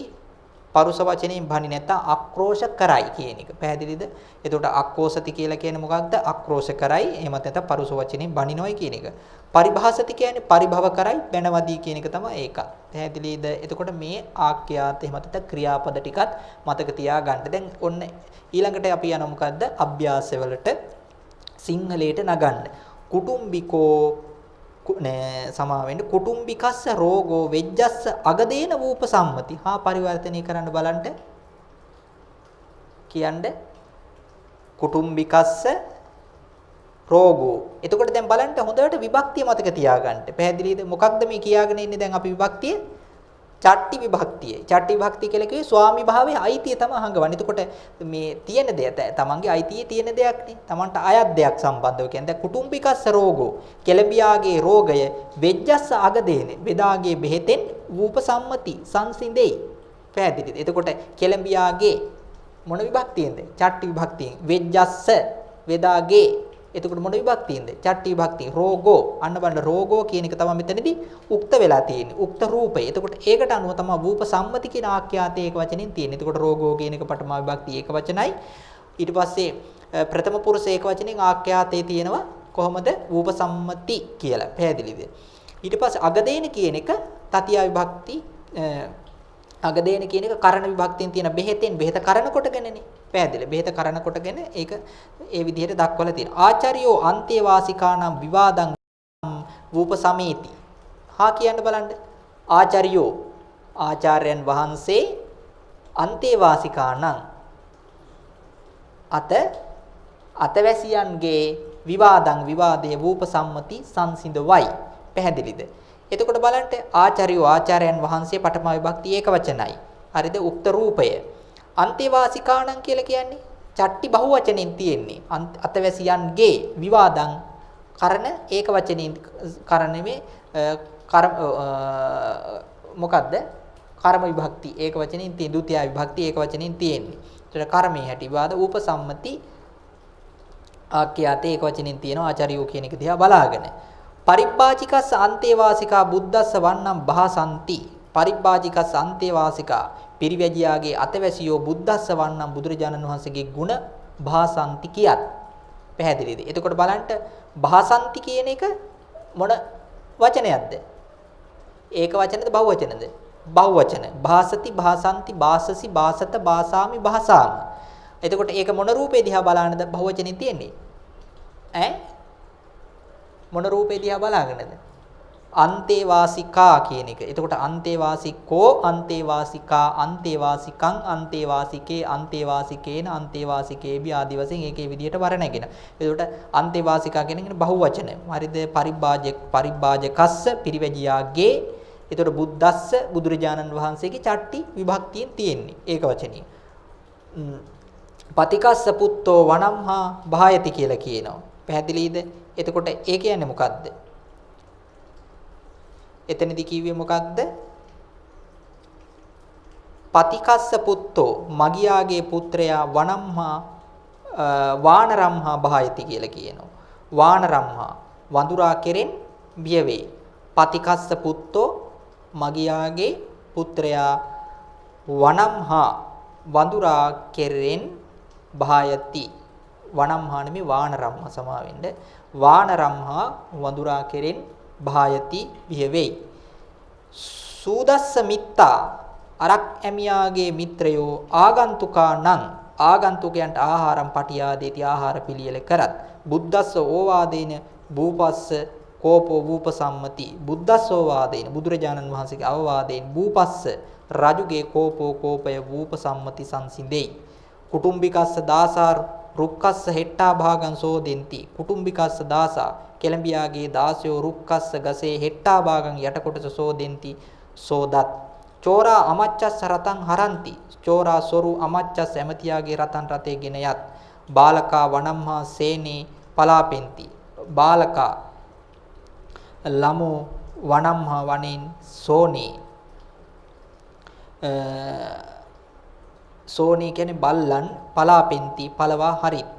පරුස වචනයෙන් බණි නැත්නම් ආක්‍රෝෂ කරයි කියන එක. පැහැදිලිද? එතකොට අක්කෝසති කියලා කියන්නේ මොකක්ද? ආක්‍රෝෂ කරයි. එහෙම නැත්නම් පරුස වචනයෙන් බණිනොයි කියන එක. පරිභාසති කියන්නේ පරිභව කරයි, බැනවදී කියන එක තමයි ඒක. පැහැදිලිද? එතකොට මේ ආඛ්‍යාත එහෙම නැත්නම් ක්‍රියාපද ටිකත් මතක තියාගන්න. දැන් ඔන්න ඊළඟට අපි යනවා මොකද්ද? අභ්‍යාසවලට සිංහලයට නගන්න. කුටුම්බිකෝ සමාවෙන්න කුටුම්බිකස්ස රෝගෝ වෙජ්ජස්ස අගදේන වූප සම්මති. හා පරිවර්තනය කරන්න බලන්න. කියන්නේ කුටුම්බිකස්ස රෝගෝ. එතකොට දැන් බලන්න හොඳට විභක්තිය මතක තියාගන්න. පැහැදිලිද? මොකක්ද මේ කියාගෙන ඉන්නේ දැන් අපි විභක්තිය? චට්ටි විභක්තිය. චට්ටි විභක්තිය කියලා කිව්වේ ස්වාමි භාවයේ අයිතිය තමයි හංගවන්නේ. එතකොට මේ තියෙන දෙය තමන්ගේ අයිතියේ තියෙන දෙයක් නේ. තමන්ට අයත් දෙයක් සම්බන්ධව කියන්නේ. දැන් කුටුම්බිකස්ස රෝගෝ. කෙළඹියාගේ රෝගය වෙජ්ජස්ස අගදේන. බෙදාගේ බෙහෙතෙන් වූප සම්මති සංසිඳෙයි. පැහැදිලිද? එතකොට කෙළඹියාගේ මොන විභක්තියෙන්ද? චට්ටි විභක්තියෙන්. වෙජ්ජස්ස වේදාගේ. එතකොට මොන විභක්තියෙන්ද? චට්ටි විභක්තිය. රෝගෝ. අන්න බලන්න රෝගෝ කියන එක තමයි මෙතනදී උක්ත වෙලා තියෙන්නේ. උක්ත රූපය. එතකොට ඒකට අනුව තමයි වූප සම්මති කියන ආඛ්‍යාතයේ එක වචනෙන් තියෙන්නේ. එතකොට රෝගෝ කියන එක පඨම විභක්තිය එක වචනයි. ඊට පස්සේ ප්‍රථම පුරුෂ එක වචනෙන් ආඛ්‍යාතයේ තියෙනවා කොහොමද? වූප සම්මති කියලා. පැහැදිලිද? ඊට පස්සේ අගදේන කියන එක තතිය විභක්ති අගදේන කියන එක කරණ විභක්තියෙන් තියෙන බෙහෙතෙන් බෙහෙත කරණ කොටගෙනනේ. පැහැදිලි. බෙහෙත කරණ කොටගෙන ඒක ඒ විදිහට දක්වලා තියෙනවා. ආචාර්යෝ අන්තේවාසිකානම් විවාදං වූප සමේති. හා කියන්න බලන්න. ආචාර්යෝ ආචාර්යයන් වහන්සේ අන්තේවාසිකානම් අතවැසියන්ගේ විවාදං විවාදයේ වූප සම්මති සංසිඳවයි. පැහැදිලිද? එතකොට බලන්න ආචාර්යෝ ආචාර්යයන් වහන්සේ පඨම විභක්තිය ඒක වචනයි. හරිද? උක්ත රූපය. අන්තේවාසිකාණන් කියලා කියන්නේ චට්ටි බහුවචනෙන් තියෙන්නේ. අතවැසියන්ගේ විවාදං කරන ඒක වචනෙන් කරන්නේ මොකද්ද? කර්ම විභක්ති ඒක වචනෙන් තියෙන ဒုတိ ය විභක්ති ඒක වචනෙන් තියෙන්නේ. ඒතර කර්මයේ හැටි විවාද උපසම්මති ආඛ්‍යාතේ ඒක වචනෙන් තියෙනවා. ආචාර්යෝ කියන එක දිහා බලාගෙන පරිබ්බාජිකස්ස අන්තේවාසිකා බුද්දස්ස වන්නම් භාසන්ති. පරිබ්බාජිකස්ස අන්තේවාසිකා පිරිවැජියාගේ අතවැසියෝ බුද්දස්ස වන්නම් බුදුරජාණන් වහන්සේගේ ගුණ භාසන්ති කියත්. පැහැදිලිද? එතකොට බලන්න භාසන්ති කියන එක මොන වචනයක්ද? ඒක වචනද බහුවචනද? බහුවචන. භාසති භාසන්ති භාසසි භාසත භාසාමි භාසාම. එතකොට ඒක මොන රූපේ දිහා බලනද බහුවචනේ තියෙන්නේ? මොන රූපේ දිහා බලාගෙනද? අන්තේවාසිකා කියන එක. එතකොට අන්තේවාසිකෝ, අන්තේවාසිකා, අන්තේවාසිකං, අන්තේවාසිකේ, අන්තේවාසිකේන, අන්තේවාසිකේබි ආදි වශයෙන් ඒකේ විදියට වර නැගෙන. එතකොට අන්තේවාසිකා කියන එක බහුවචන. හරිද? පරිබ්බාජකස්ස පිරිවැජියාගේ. එතකොට බුද්දස්ස බුදුරජාණන් වහන්සේගේ චට්ටි විභක්තියෙන් තියෙන්නේ. ඒක වචනිය. පතිකස්ස පුත්තෝ වනම්හා භායති කියලා කියනවා. පැහැදිලිද? එතකොට ඒ කියන්නේ මොකද්ද? එතනදී කිව්වේ මොකක්ද? පතිකස්ස පුත්තෝ මගියාගේ පුත්‍රයා වනම්හා වානරම්හා භායති කියලා කියනවා. වානරම්හා වඳුරා කෙරෙන් බිය වේ. පතිකස්ස පුත්තෝ මගියාගේ පුත්‍රයා වනම්හා වඳුරා කෙරෙන් භායති. වනම්හා නෙමෙයි වානරම්හා සමාවෙන්න. වානරම්හා වඳුරා කෙරෙන් භායති බිය වෙයි. සූදස්ස මිත්තා අරක් ඇමියාගේ මිත්‍රයෝ ආගන්තුකා නං ආගන්තුකයන්ට ආහාරම් පටියාදේති ආහාර පිළියෙල කරත්. බුද්දස්ස ඕවාදේන භූපස්ස කෝපෝ භූපසම්මති. බුද්දස්ස ඕවාදේන බුදුරජාණන් වහන්සේගේ අවවාදයෙන් භූපස්ස රජුගේ කෝපෝ කෝපය භූපසම්මති සංසිඳෙයි. කුටුම්බිකස්ස දාසා රුක්කස්ස හෙට්ටා භාගං සෝදෙන්ති. කුටුම්බිකස්ස දාසා කෙළඹියාගේ දාසයෝ රුක්කස්ස ගසේ හෙට්ටා භාගං යටකොටස සෝදෙන්ති සෝදත්. චෝරා අමච්චස්ස රතං හරಂತಿ. චෝරා සොරු අමච්චස්ස ඇමතියාගේ රතන් රතේ ගෙන යත්. බාලකා වනම්හා සේනේ පලාපෙන්ති. බාලකා ළමෝ වනම්හා වනෙන් සෝනේ. සෝනේ කියන්නේ බල්ලන් පලාපෙන්ති පළවා හරිත්.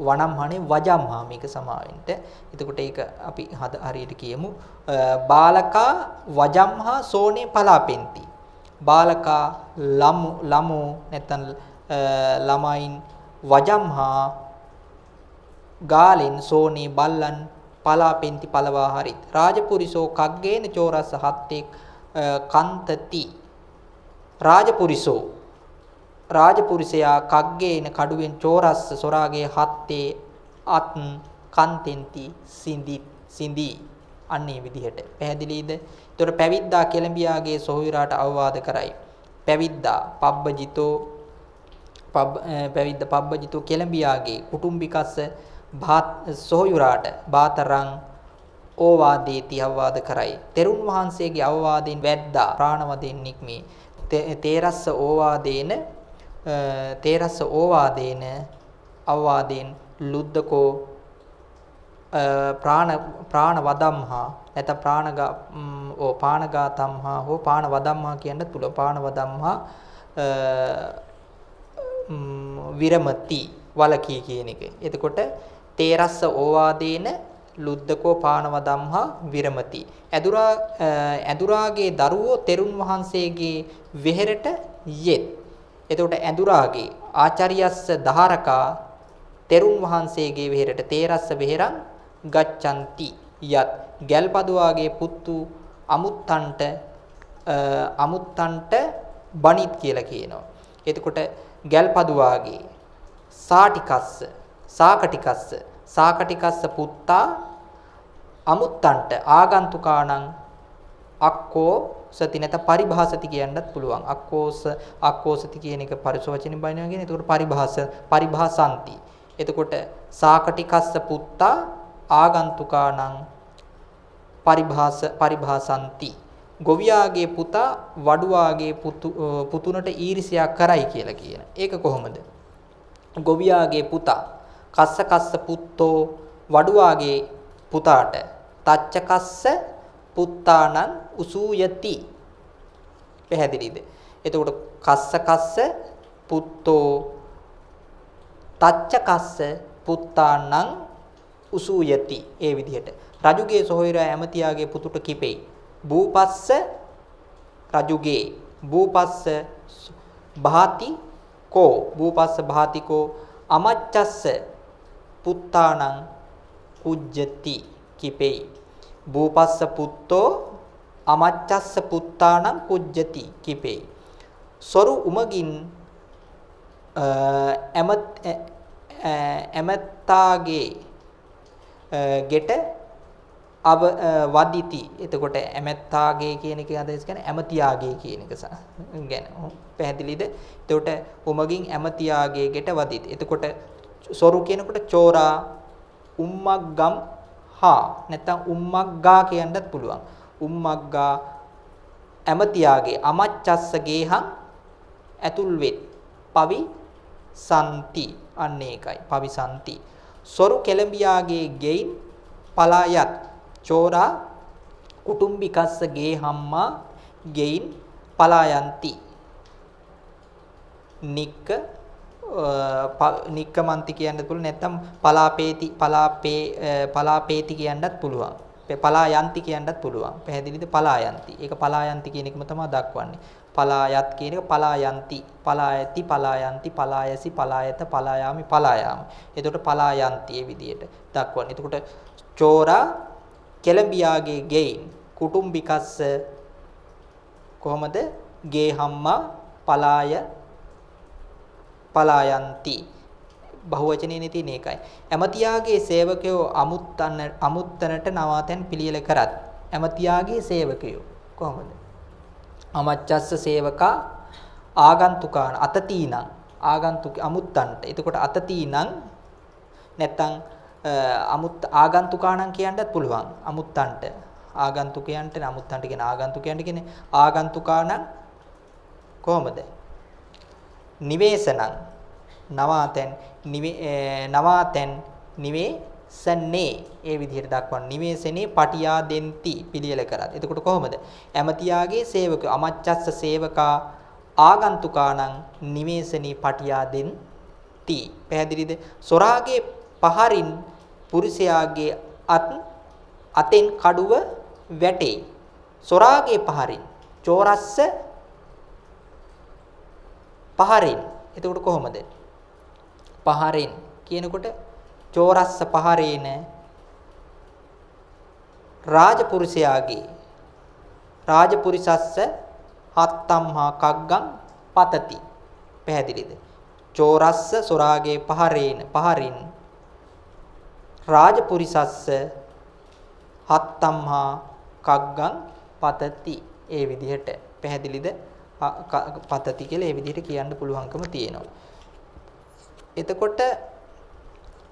වනම්හනේ වජම්හා මේක සමාවෙන්ට. එතකොට ඒක අපි හරියට කියමු. බාලකා වජම්හා සෝනේ පලාපෙන්ති. බාලකා ළමෝ නැත්නම් ළමයින් වජම්හා ගාලෙන් සෝනේ බල්ලන් පලාපෙන්ති පළවා හරිත්. රාජපුරිසෝ කග්ගේන චෝරස්ස හත්තේ කන්තති. රාජපුරුෂයා කග්ගේන කඩුවෙන් චෝරස්ස සොරාගේ හත්තේ අත් කන්තෙන්ති සිඳී. අන්නේ විදිහට පැහැදිලිද? ඒතර පැවිද්දා කෙළඹියාගේ සොහොයුරාට අවවාද කරයි. පැවිද්දා පබ්බජිතෝ කෙළඹියාගේ කුටුම්බිකස්ස සොහොයුරාට බාතරං ඕවාදේති අවවාද කරයි. තෙරුන් වහන්සේගේ අවවාදයෙන් වැද්දා ප්‍රාණවදෙන් නික්මී. තේරස්ස ඕවාදේන අවවාදෙන් ලුද්දකෝ ප්‍රාණවදම්හා නැත්නම් පාණගාතම්හා හෝ පාණවදම්හා කියන තුල පාණවදම්හා විරමති වලකී කියන එක. එතකොට තේරස්ස ඕවාදේන ලුද්දකෝ පාණවදම්හා විරමති. ඇදුරාගේ දරුවෝ තෙරුන් වහන්සේගේ වෙහෙරට යෙත්. එතකොට ඇදුරාගේ ආචාර්යස්ස දහරකා තෙරුන් වහන්සේගේ වෙහෙරට තේරස්ස වෙහෙරං ගච්ඡanti යත්. ගැල්පදුවාගේ පුත්තු අමුත්තන්ට බණිත් කියලා කියනවා. එතකොට ගැල්පදුවාගේ සාකටිකස්ස පුත්තා අමුත්තන්ට ආගන්තුකාණං අක්කෝ සති නැත පරිභාසති කියන්නත් පුළුවන්. අක්කෝසති කියන එක පරිස වචනින් බයිනවා කියන්නේ. එතකොට පරිභාසanti. එතකොට සාකටිකස්ස පුත්තා ආගන්තුකාණං පරිභාසanti. ගොවියාගේ පුතා වඩුවාගේ පුතුනට ඊර්ෂ්‍යා කරයි කියලා කියන. ඒක කොහොමද? ගොවියාගේ පුතා කස්ස පුත්තෝ වඩුවාගේ පුතාට තච්චකස්ස පුත්තානං උසූයති. පැහැදිලිද? එතකොට කස්ස පුත්තෝ තච්චකස්ස පුත්තානං උසූයති. ඒ විදිහට රජුගේ සොහොයුරා ඇමතියාගේ පුතුට කිපෙයි. භූපස්ස රජුගේ භූපස්ස භාතිකෝ අමච්චස්ස පුත්තානං කුජ්ජති කිපෙයි. භූපස්ස පුත්තෝ අමච්චස්ස පුත්තානං කුජ්ජති කිපෙයි. සොරු උමගින් ඇමත්තාගේ ගෙට වදිති. එතකොට ඇමැත්තාගේ කියන එකේ අදහස් කියන්නේ ඇමතියාගේ කියන එක ගැන පැහැදිලිද? එතකොට උමගින් ඇමතියාගේ ගෙට වදිති. එතකොට සොරු කියනකොට චෝරා උම්මග්ගම් හා නැත්නම් උම්මග්ගා කියන්නත් පුළුවන්. උම්මග්ගා ඇමතියාගේ අමච්චස්ස ගේහං ඇතුල් වෙත්. පවි සන්ති අන්න ඒකයි. පවි සන්ති. සොරු කෙළඹියාගේ ගෙයින් පලායත්. චෝරා කුටුම්බිකස්ස ගේහම්මා ගෙයින් පලායන්ති. නික්කමන්ති කියන්නත් පුළුවන් නැත්නම් පලාපේති කියන්නත් පුළුවන්. පලායන්ති කියන්නත් පුළුවන්. පැහැදිලිද? පලායන්ති. ඒක පලායන්ති කියන එකම තමයි දක්වන්නේ. පලායත් කියන එක පලායන්ති. පලායති පලායන්ති පලායසි පලායත පලායාමි පලායාම. එතකොට පලායන්ති ඒ විදිහට දක්වන්නේ. එතකොට චෝරා කෙළඹියාගේ ගෙයින් කුටුම්බිකස්ස කොහොමද? ගේහම්මා පලායන්ති. බහුවචනයේ තියෙන එකයි. ඇමතියාගේ සේවකයෝ අමුත්තනට නවාතැන් පිළියෙල කරත්. ඇමතියාගේ සේවකයෝ කොහොමද? අමච්චස්ස සේවකා ආගන්තුකාන අතතීනං ආගන්තුක අමුත්තන්ට. එතකොට අතතීනං නැත්තම් ආගන්තුකාණන් කියන්නත් පුළුවන්. අමුත්තන්ට ආගන්තුකයන්ට අමුත්තන්ට කියන ආගන්තුකයන්ට කියන්නේ ආගන්තුකාණන් කොහොමද? නිවේසනං නවාතෙන් නිවේසනේ ඒ විදිහට දක්වන නිවේසනේ පටියා දෙන්ති පිළියෙල කරත්. එතකොට කොහොමද? ඇමතියාගේ සේවක අමච්චස්ස සේවකා ආගන්තුකාණන් නිවේසනේ පටියා දෙන්ති. පැහැදිලිද? සොරාගේ පහරින් පුරුෂයාගේ අතෙන් කඩුව වැටේ. සොරාගේ පහරින් චෝරස්ස පහරින්. එතකොට කොහොමද? පහරින් කියනකොට චෝරස්ස පහරේන රාජපුරිසස්ස හත්තම්හා කග්ගං පතති. පැහැදිලිද? චෝරස්ස සොරාගේ පහරින් රාජපුරිසස්ස හත්තම්හා කග්ගං පතති. ඒ විදිහට පැහැදිලිද? පතති කියලා ඒ විදිහට කියන්න පුළුවන්කම තියෙනවා. එතකොට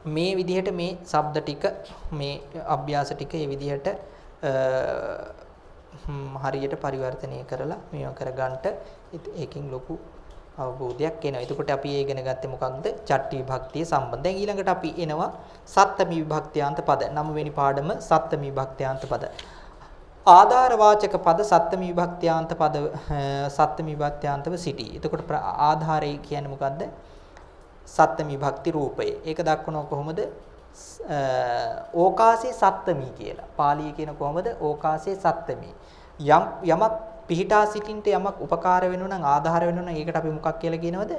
මේ විදිහට මේ ශබ්ද ටික මේ අභ්‍යාස ටික මේ විදිහට හරියට පරිවර්තනය කරලා මේවා කරගන්නට ඒකෙන් ලොකු අවබෝධයක් එනවා. එතකොට අපි ඒ ඉගෙන ගත්තේ මොකක්ද? චට්ටි විභක්තිය සම්බන්ධ. දැන් ඊළඟට අපි එනවා සත්ත්‍මි විභක්ත්‍යාන්ත පද. 9 වෙනි පාඩම සත්ත්‍මි විභක්ත්‍යාන්ත පද. ආධාර වාචක පද සත්ත්‍මි විභක්ත්‍යාන්ත පද සත්ත්මි විභක්ත්‍යාන්තව සිටී. එතකොට ආධාරය කියන්නේ මොකද්ද? සත්ත්මි විභක්ති රූපය. ඒක දක්වනවා කොහොමද? ඕකාසේ සත්ත්මි කියලා. පාලිය කියන කොහොමද? ඕකාසේ සත්ත්මි. යමක් පිහිටා සිටින්නට යමක් උපකාර වෙනවා නම් ආධාර වෙනවා නම් ඒකට අපි මොකක් කියලා කියනවද?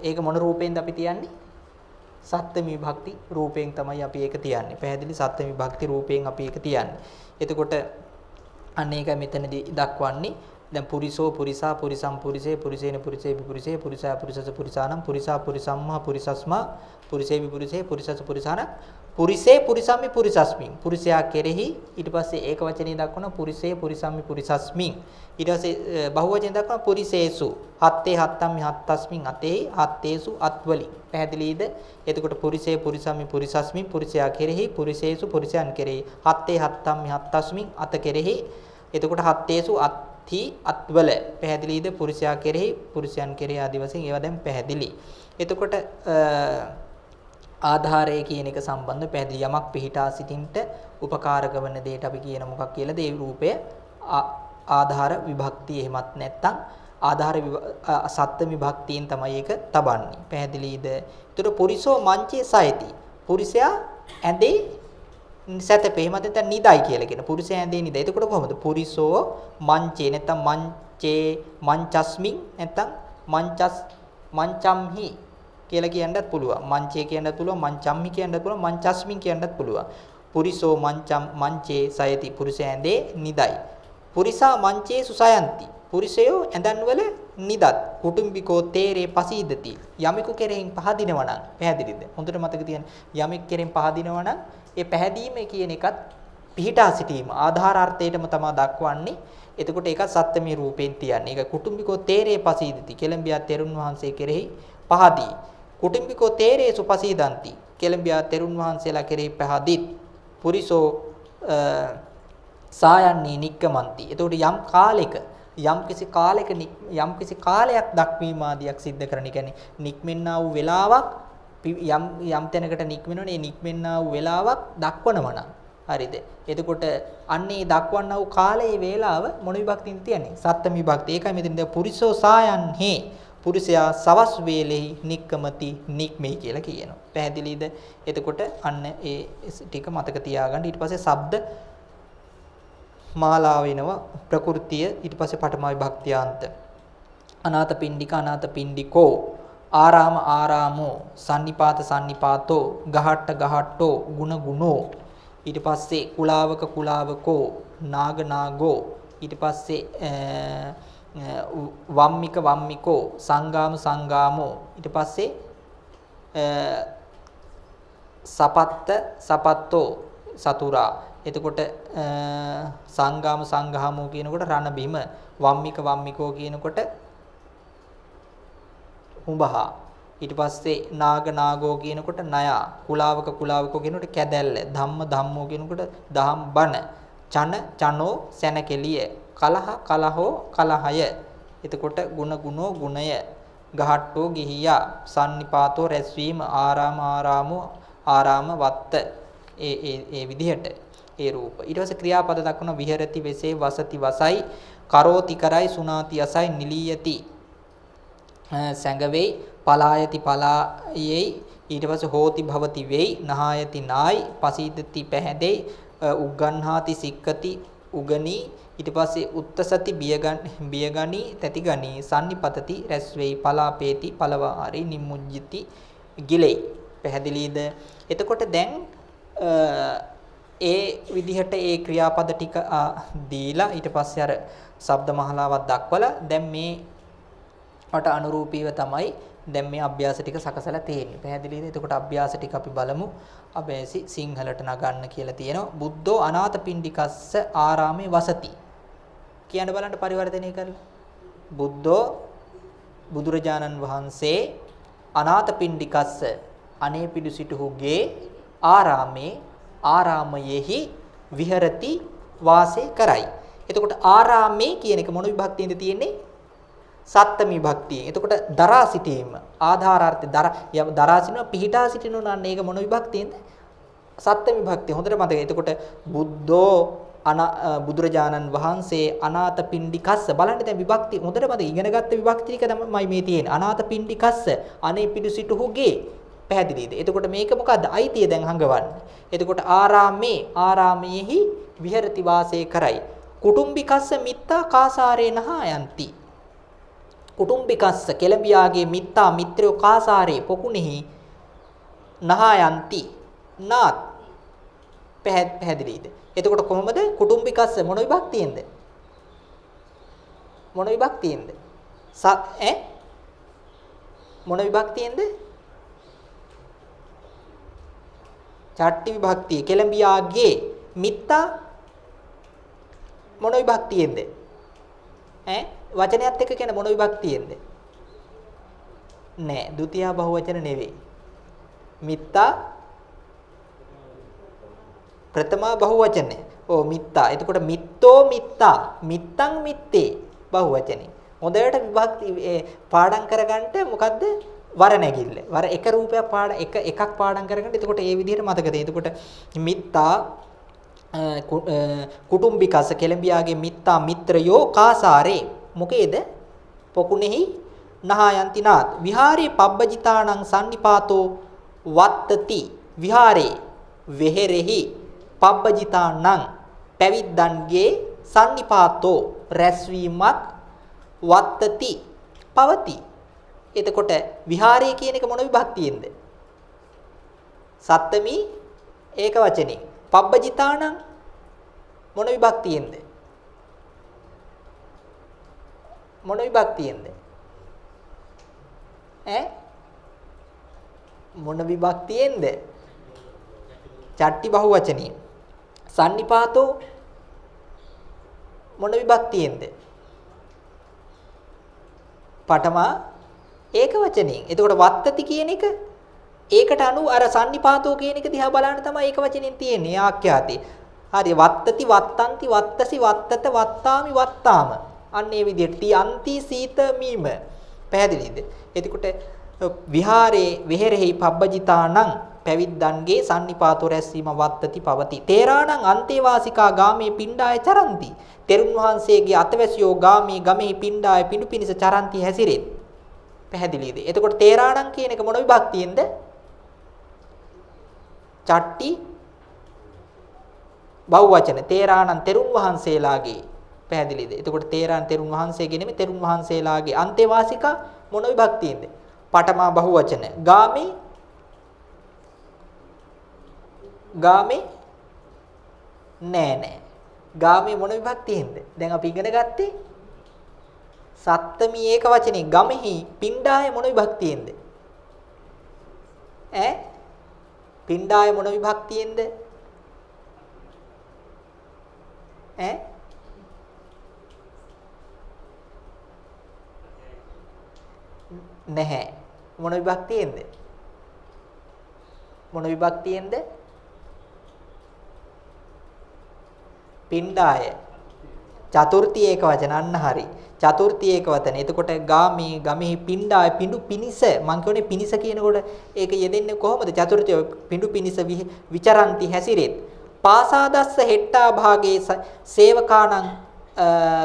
ඒක මොන රූපයෙන්ද අපි තියන්නේ? සත්ත්මි විභක්ති රූපයෙන් තමයි අපි ඒක තියන්නේ. පැහැදිලි? සත්ත්මි විභක්ති රූපයෙන් අපි ඒක තියන්නේ. එතකොට අන්න ඒක මෙතනදී දක්වන්නේ දැන් පුරිසෝ පුරිසා පුරිසම් පුරිසේ පුරිසේන පුරිසේ විපුරිසේ පුරිසා පුරිසස පුරිසානම් පුරිසා පුරිසම්මා පුරිසස්මා පුරිසේ විපුරිසේ පුරිසස පුරිසාන පුරිසේ පුරිසම්මි පුරිසස්මින්. පුරිසයා කෙරෙහි ඊට පස්සේ ඒක වචනේ දක්වන පුරිසේ පුරිසම්මි පුරිසස්මින්. ඊට පස්සේ බහුවචනේ දක්වන පුරිසේසු හත්තේ හත්තම්මි හත්තස්මින් අතේ හත්තේසු අත්වලි. පැහැදිලිද? එතකොට පුරිසේ පුරිසම්මි පුරිසස්මින් පුරිසයා කෙරෙහි පුරිසේසු පුරිසයන් කෙරෙහි හත්තේ හත්තම්මි හත්තස්මින් අත කෙරෙහි. එතකොට හත්තේසු අත්වල. පැහැදිලිද? පුරුෂයා කෙරෙහි පුරුෂයන් කෙරෙහි ආදි වශයෙන් ඒවා දැන් පැහැදිලි. එතකොට ආධාරය කියන එක සම්බන්ධ පැහැදිලි යමක් පිහිටා සිටින්නට උපකාරක වන දෙයට අපි කියන මොකක් කියලාද? ඒ රූපය ආධාර විභක්තිය. එහෙමත් නැත්නම් ආධාර සත්ත්ව විභක්තියෙන් තමයි ඒක තබන්නේ. පැහැදිලිද? එතකොට පුරිසෝ මංචේ සයති. පුරුෂයා ඇඳේ සැතපේ. එහෙමත් නැත්නම් නිදයි කියලා කියන. පුරුෂයා ඇඳේ නිදයි. එතකොට කොහොමද? පුරිසෝ මංචේ නැත්නම් මංචේ මංචස්මින් නැත්නම් මංචම්හි කියලා කියන්නත් පුළුවන්. මංචේ කියන්නත් පුළුවන්, මංචම්හි කියන්නත් පුළුවන්, මංචස්මින් කියන්නත් පුළුවන්. පුරිසෝ මංචේ සයති. පුරුෂයා ඇඳේ නිදයි. පුරිසා මංචේ සුසයන්ති. පුරිසයෝ ඇඳන් වල නිදත් කුටුම්බිකෝ තේරේ පසීදති යමෙකු කෙරෙහින් පහදිනවා නම් පැහැදිලිද හොඳට මතක තියන්න යමෙක් කෙරෙහින් පහදිනවා නම් ඒ පැහැදීම කියන එකත් පිහිටා සිටීම ආධාරාර්ථයටම තමයි දක්වන්නේ එතකොට ඒක සත්‍යමී රූපෙන් තියන්නේ ඒක කුටුම්බිකෝ තේරේ පසීදති කෙලඹියා තෙරුන් වහන්සේ කෙරෙහි පහදී කුටුම්බිකෝ තේරේ සුපසීදಂತಿ කෙලඹියා තෙරුන් වහන්සේලා කෙරෙහි පහදිත් පුරිසෝ සායන්නේ නික්කමන්ති එතකොට යම් කාලයක යම් කිසි කාලයක් දක්වීම ආදියක් සිද්ධ කරන. කියන්නේ නික්මෙන්නා වූ වෙලාවක් යම් තැනකට නික්මෙනවනේ නික්මෙන්නා වූ වෙලාවක් දක්වනවා නම් හරිද? එතකොට අන්නේ දක්වන්නා වූ කාලයේ වේලාව මොන විභක්තියින්ද තියන්නේ? සත්ත්‍ය විභක්ති. ඒකයි මෙතන පුරිසෝ සායන්හි පුරුෂයා සවස් වේලෙහි නික්කමති නික්මෙයි කියලා කියනවා. පැහැදිලිද? එතකොට අන්න ඒ ටික මතක තියාගන්න. ඊට පස්සේ ශබ්ද මාලා වෙනවා ප්‍රകൃතිය ඊට පස්සේ පඨම විභක්තියාන්ත අනාථ පිණ්ඩික අනාථ පිණ්ඩිකෝ ආරාම ආරාමෝ සන්නිපාත සන්නිපාතෝ ගහට්ට ගහට්ටෝ ගුණ ගුණෝ ඊට පස්සේ කුලාවක කුලාවකෝ නාග නාගෝ ඊට පස්සේ වම්මික වම්මිකෝ සංගාම සංගාමෝ ඊට පස්සේ සපත්ත සපත්තෝ සතුරා එතකොට සංගාම සංගාමෝ කියනකොට රණ බිම වම්මික වම්මිකෝ කියනකොට හුඹහා ඊට පස්සේ නාග නාගෝ කියනකොට නයා කුලාවක කුලාවකෝ කියනකොට කැදැල්ල ධම්ම ධම්මෝ කියනකොට දහම් බණ චන චනෝ සැනකෙලිය කලහ කලහෝ කලහය එතකොට ගුණ ගුණෝ ගුණය ගහට්ටෝ ගිහියා සන්නිපාතෝ රැස්වීම ආරාම ආරාමෝ ආරාම වත්ත ඒ විදිහට ඒ රූප ඊට පස්සේ ක්‍රියාපද දක්වන විහෙරති වෙසේ වසති වසයි කරෝති කරයි සුනාති අසයි නිලීයති සැඟවෙයි පලායති පලායෙයි ඊට පස්සේ හෝති භවති වෙයි නහායති නායි පසීදති පැහැදෙයි උග්ගන්හාති සික්කති උගනි ඊට පස්සේ උත්තසති බියගනි තැතිගනි සන්නිපතති රැස් වෙයි පලාපේති පලවාරි නිමුජ්ජති ගිලෙයි පැහැදිලිද එතකොට දැන් ඒ විදිහට ඒ ක්‍රියාපද ටික දීලා ඊට පස්සේ අර ශබ්ද මහලාවක් දක්වලා දැන් මේ වට අනුරූපීව තමයි දැන් මේ අභ්‍යාස ටික සකසලා තියෙන්නේ. පැහැදිලිද? එතකොට අභ්‍යාස ටික අපි බලමු. අබේසි සිංහලට නගන්න කියලා තියෙනවා. බුද්ධෝ අනාථපිණ්ඩිකස්ස ආරාමේ වසති. කියන්න බලන්න පරිවර්තනය කරලා. බුද්ධෝ බුදුරජාණන් වහන්සේ අනාථපිණ්ඩිකස්ස අනේ පිඩු සිටුහුගේ ආරාමේ ආරාමයේහි විහෙරති වාසය කරයි. එතකොට ආරාමේ කියන එක මොන විභක්තියෙන්ද තියෙන්නේ? සත්ත්‍ය විභක්තිය. එතකොට දරා සිටීම ආධාරාර්ථය දරා සිටිනවා පිහිටා සිටිනවා නම් ඒක මොන විභක්තියෙන්ද? සත්ත්‍ය විභක්තිය. හොඳට මතකයි. එතකොට බුද්ධෝ බුදුරජාණන් වහන්සේ අනාථ පිණ්ඩිකස්ස බලන්න දැන් විභක්ති හොඳට මතක ඉගෙනගත්ත විභක්ති ටික තමයි මේ තියෙන්නේ. අනාථ පිණ්ඩිකස්ස අනේ පිඩු සිටුහුගේ පැහැදිලිද? එතකොට මේක මොකද්ද? අයිතිය දැන් හංගවන්නේ. එතකොට ආරාමේ ආරාමයේහි විහෙරති වාසය කරයි. කුටුම්බිකස්ස මිත්තා කාසාරේ නහායන්ති. කුටුම්බිකස්ස කෙලඹියාගේ මිත්තා මිත්‍රයෝ කාසාරේ පොකුණෙහි නහායන්ති නාත් පැහැදිලිද? එතකොට කොහොමද කුටුම්බිකස්ස මොන විභක්තියෙන්ද? මොන විභක්තියෙන්ද? මොන විභක්තියෙන්ද? චට්ටි විභක්තිය. කෙලඹියාගේ මිත්තා මොන විභක්තියෙන්ද? වචනයත් එක්ක කියන මොන විභක්තියෙන්ද? නෑ, ဒုတိ ය බහුවචන නෙවෙයි. මිත්තා ප්‍රථම බහුවචනේ. මිත්තා. එතකොට මිත්තෝ මිත්තා, මිත්තං මිත්තේ බහුවචනේ. හොඳට විභක්ති පාඩම් කරගන්න මොකද්ද? වර නැගිල්ල. වර එක රූපයක් එකක් පාඩම් කරගන්න. එතකොට ඒ විදිහට මතක තියෙයි. එතකොට මිත්තා කුටුම්බිකස කෙලඹියාගේ මිත්තා මිත්‍රයෝ කාසාරේ මොකේද? පොකුණෙහි නහායන්ති නාත් විහාරේ පබ්බජිතානං සන්නිපාතෝ වත්තති. විහාරේ වෙහෙරෙහි පබ්බජිතානං පැවිද්දන්ගේ සන්නිපාතෝ රැස්වීමක් වත්තති පවති. එතකොට විහාරය කියන එක මොන විභක්තියෙන්ද? සත්තමී ඒක වචනේ. පබ්බජිතානං මොන විභක්තියෙන්ද? මොන විභක්තියෙන්ද? මොන විභක්තියෙන්ද? චට්ටි බහුවචනින්. සන්නිපාතෝ මොන විභක්තියෙන්ද? පඨමා ඒක වචනෙන්. එතකොට වත්තති කියන එක ඒකට අනුව අර සන්නිපාතෝ කියන එක දිහා බලන්න තමයි ඒක වචනෙන් තියෙන්නේ ආඛ්‍යාතේ. හරි වත්තති වත්තන්ති වත්තසි වත්තත වත්තාමි වත්තාම. අන්න ඒ විදිහට ටි අන්ති සීත මීම. පැහැදිලිද? එතකොට විහාරේ විහෙරෙහි පබ්බජිතානං පැවිද්දන්ගේ සන්නිපාතෝ රැස්වීම වත්තති පවති. තේරාණං අන්තේවාසිකා ගාමේ පිණ්ඩාය චරಂತಿ. තෙරුන් වහන්සේගේ අතවැසියෝ ගාමේ ගමෙහි පිණ්ඩාය පිඬු පිනිස චරಂತಿ හැසිරෙත්. පැහැදිලිද? එතකොට තේරාණං කියන එක මොන විභක්තියෙන්ද? චට්ටි බහුවචන. තේරාණං තෙරුන් වහන්සේලාගේ. පැහැදිලිද? එතකොට තේරාණං තෙරුන් වහන්සේගේ නෙමෙයි තෙරුන් වහන්සේලාගේ. අන්තේවාසිකා මොන විභක්තියෙන්ද? පඨමා බහුවචන. ගාමේ නෑ. ගාමේ මොන විභක්තියෙන්ද? දැන් අපි ඉගෙන ගත්තේ සත්තමී ඒක වචනේ ගමෙහි පිණ්ඩාය මොන විභක්තියෙන්ද? පිණ්ඩාය මොන විභක්තියෙන්ද? නැහැ. මොන විභක්තියෙන්ද? මොන විභක්තියෙන්ද? පිණ්ඩාය චතුර්ථී ඒක වචන අන්න හරි. චතුර්ථී ඒක වචන. එතකොට ගාමේ ගමෙහි පිණ්ඩාය පිඬු පිනිස මං කියන්නේ පිනිස කියනකොට ඒක යෙදෙන්නේ කොහොමද? චතුර්ථී පිඬු පිනිස විචරಂತಿ හැසිරෙත්. පාසාදස්ස හෙට්ටා භාගේ සේවකාණං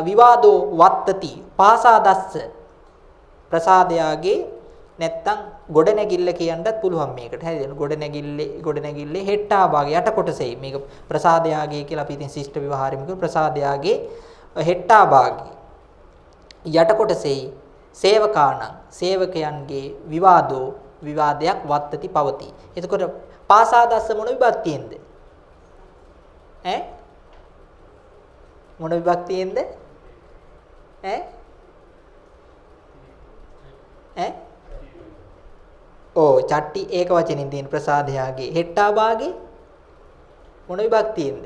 විවාදෝ වත්තති. පාසාදස්ස ප්‍රසාදයාගේ නැත්තම් ගොඩනැගිල්ල කියන්නත් පුළුවන් මේකට. හරිද? ගොඩනැගිල්ලේ හෙට්ටා භාගය යට කොටසෙයි. මේක ප්‍රසාදයාගේ කියලා අපි ඉතින් ශිෂ්ට විවහාරෙම කියමු. ප්‍රසාදයාගේ හෙට්ටා භාගය යට කොටසෙයි සේවකාණං සේවකයන්ගේ විවාදයක් වත්තති පවති. එතකොට පාසාදස්ස මොන විභක්තියෙන්ද? මොන විභක්තියෙන්ද? චට්ටි ඒක වචනින් තියෙන ප්‍රසාදයාගේ හෙට්ටා භාගේ මොන විභක්තියෙන්ද?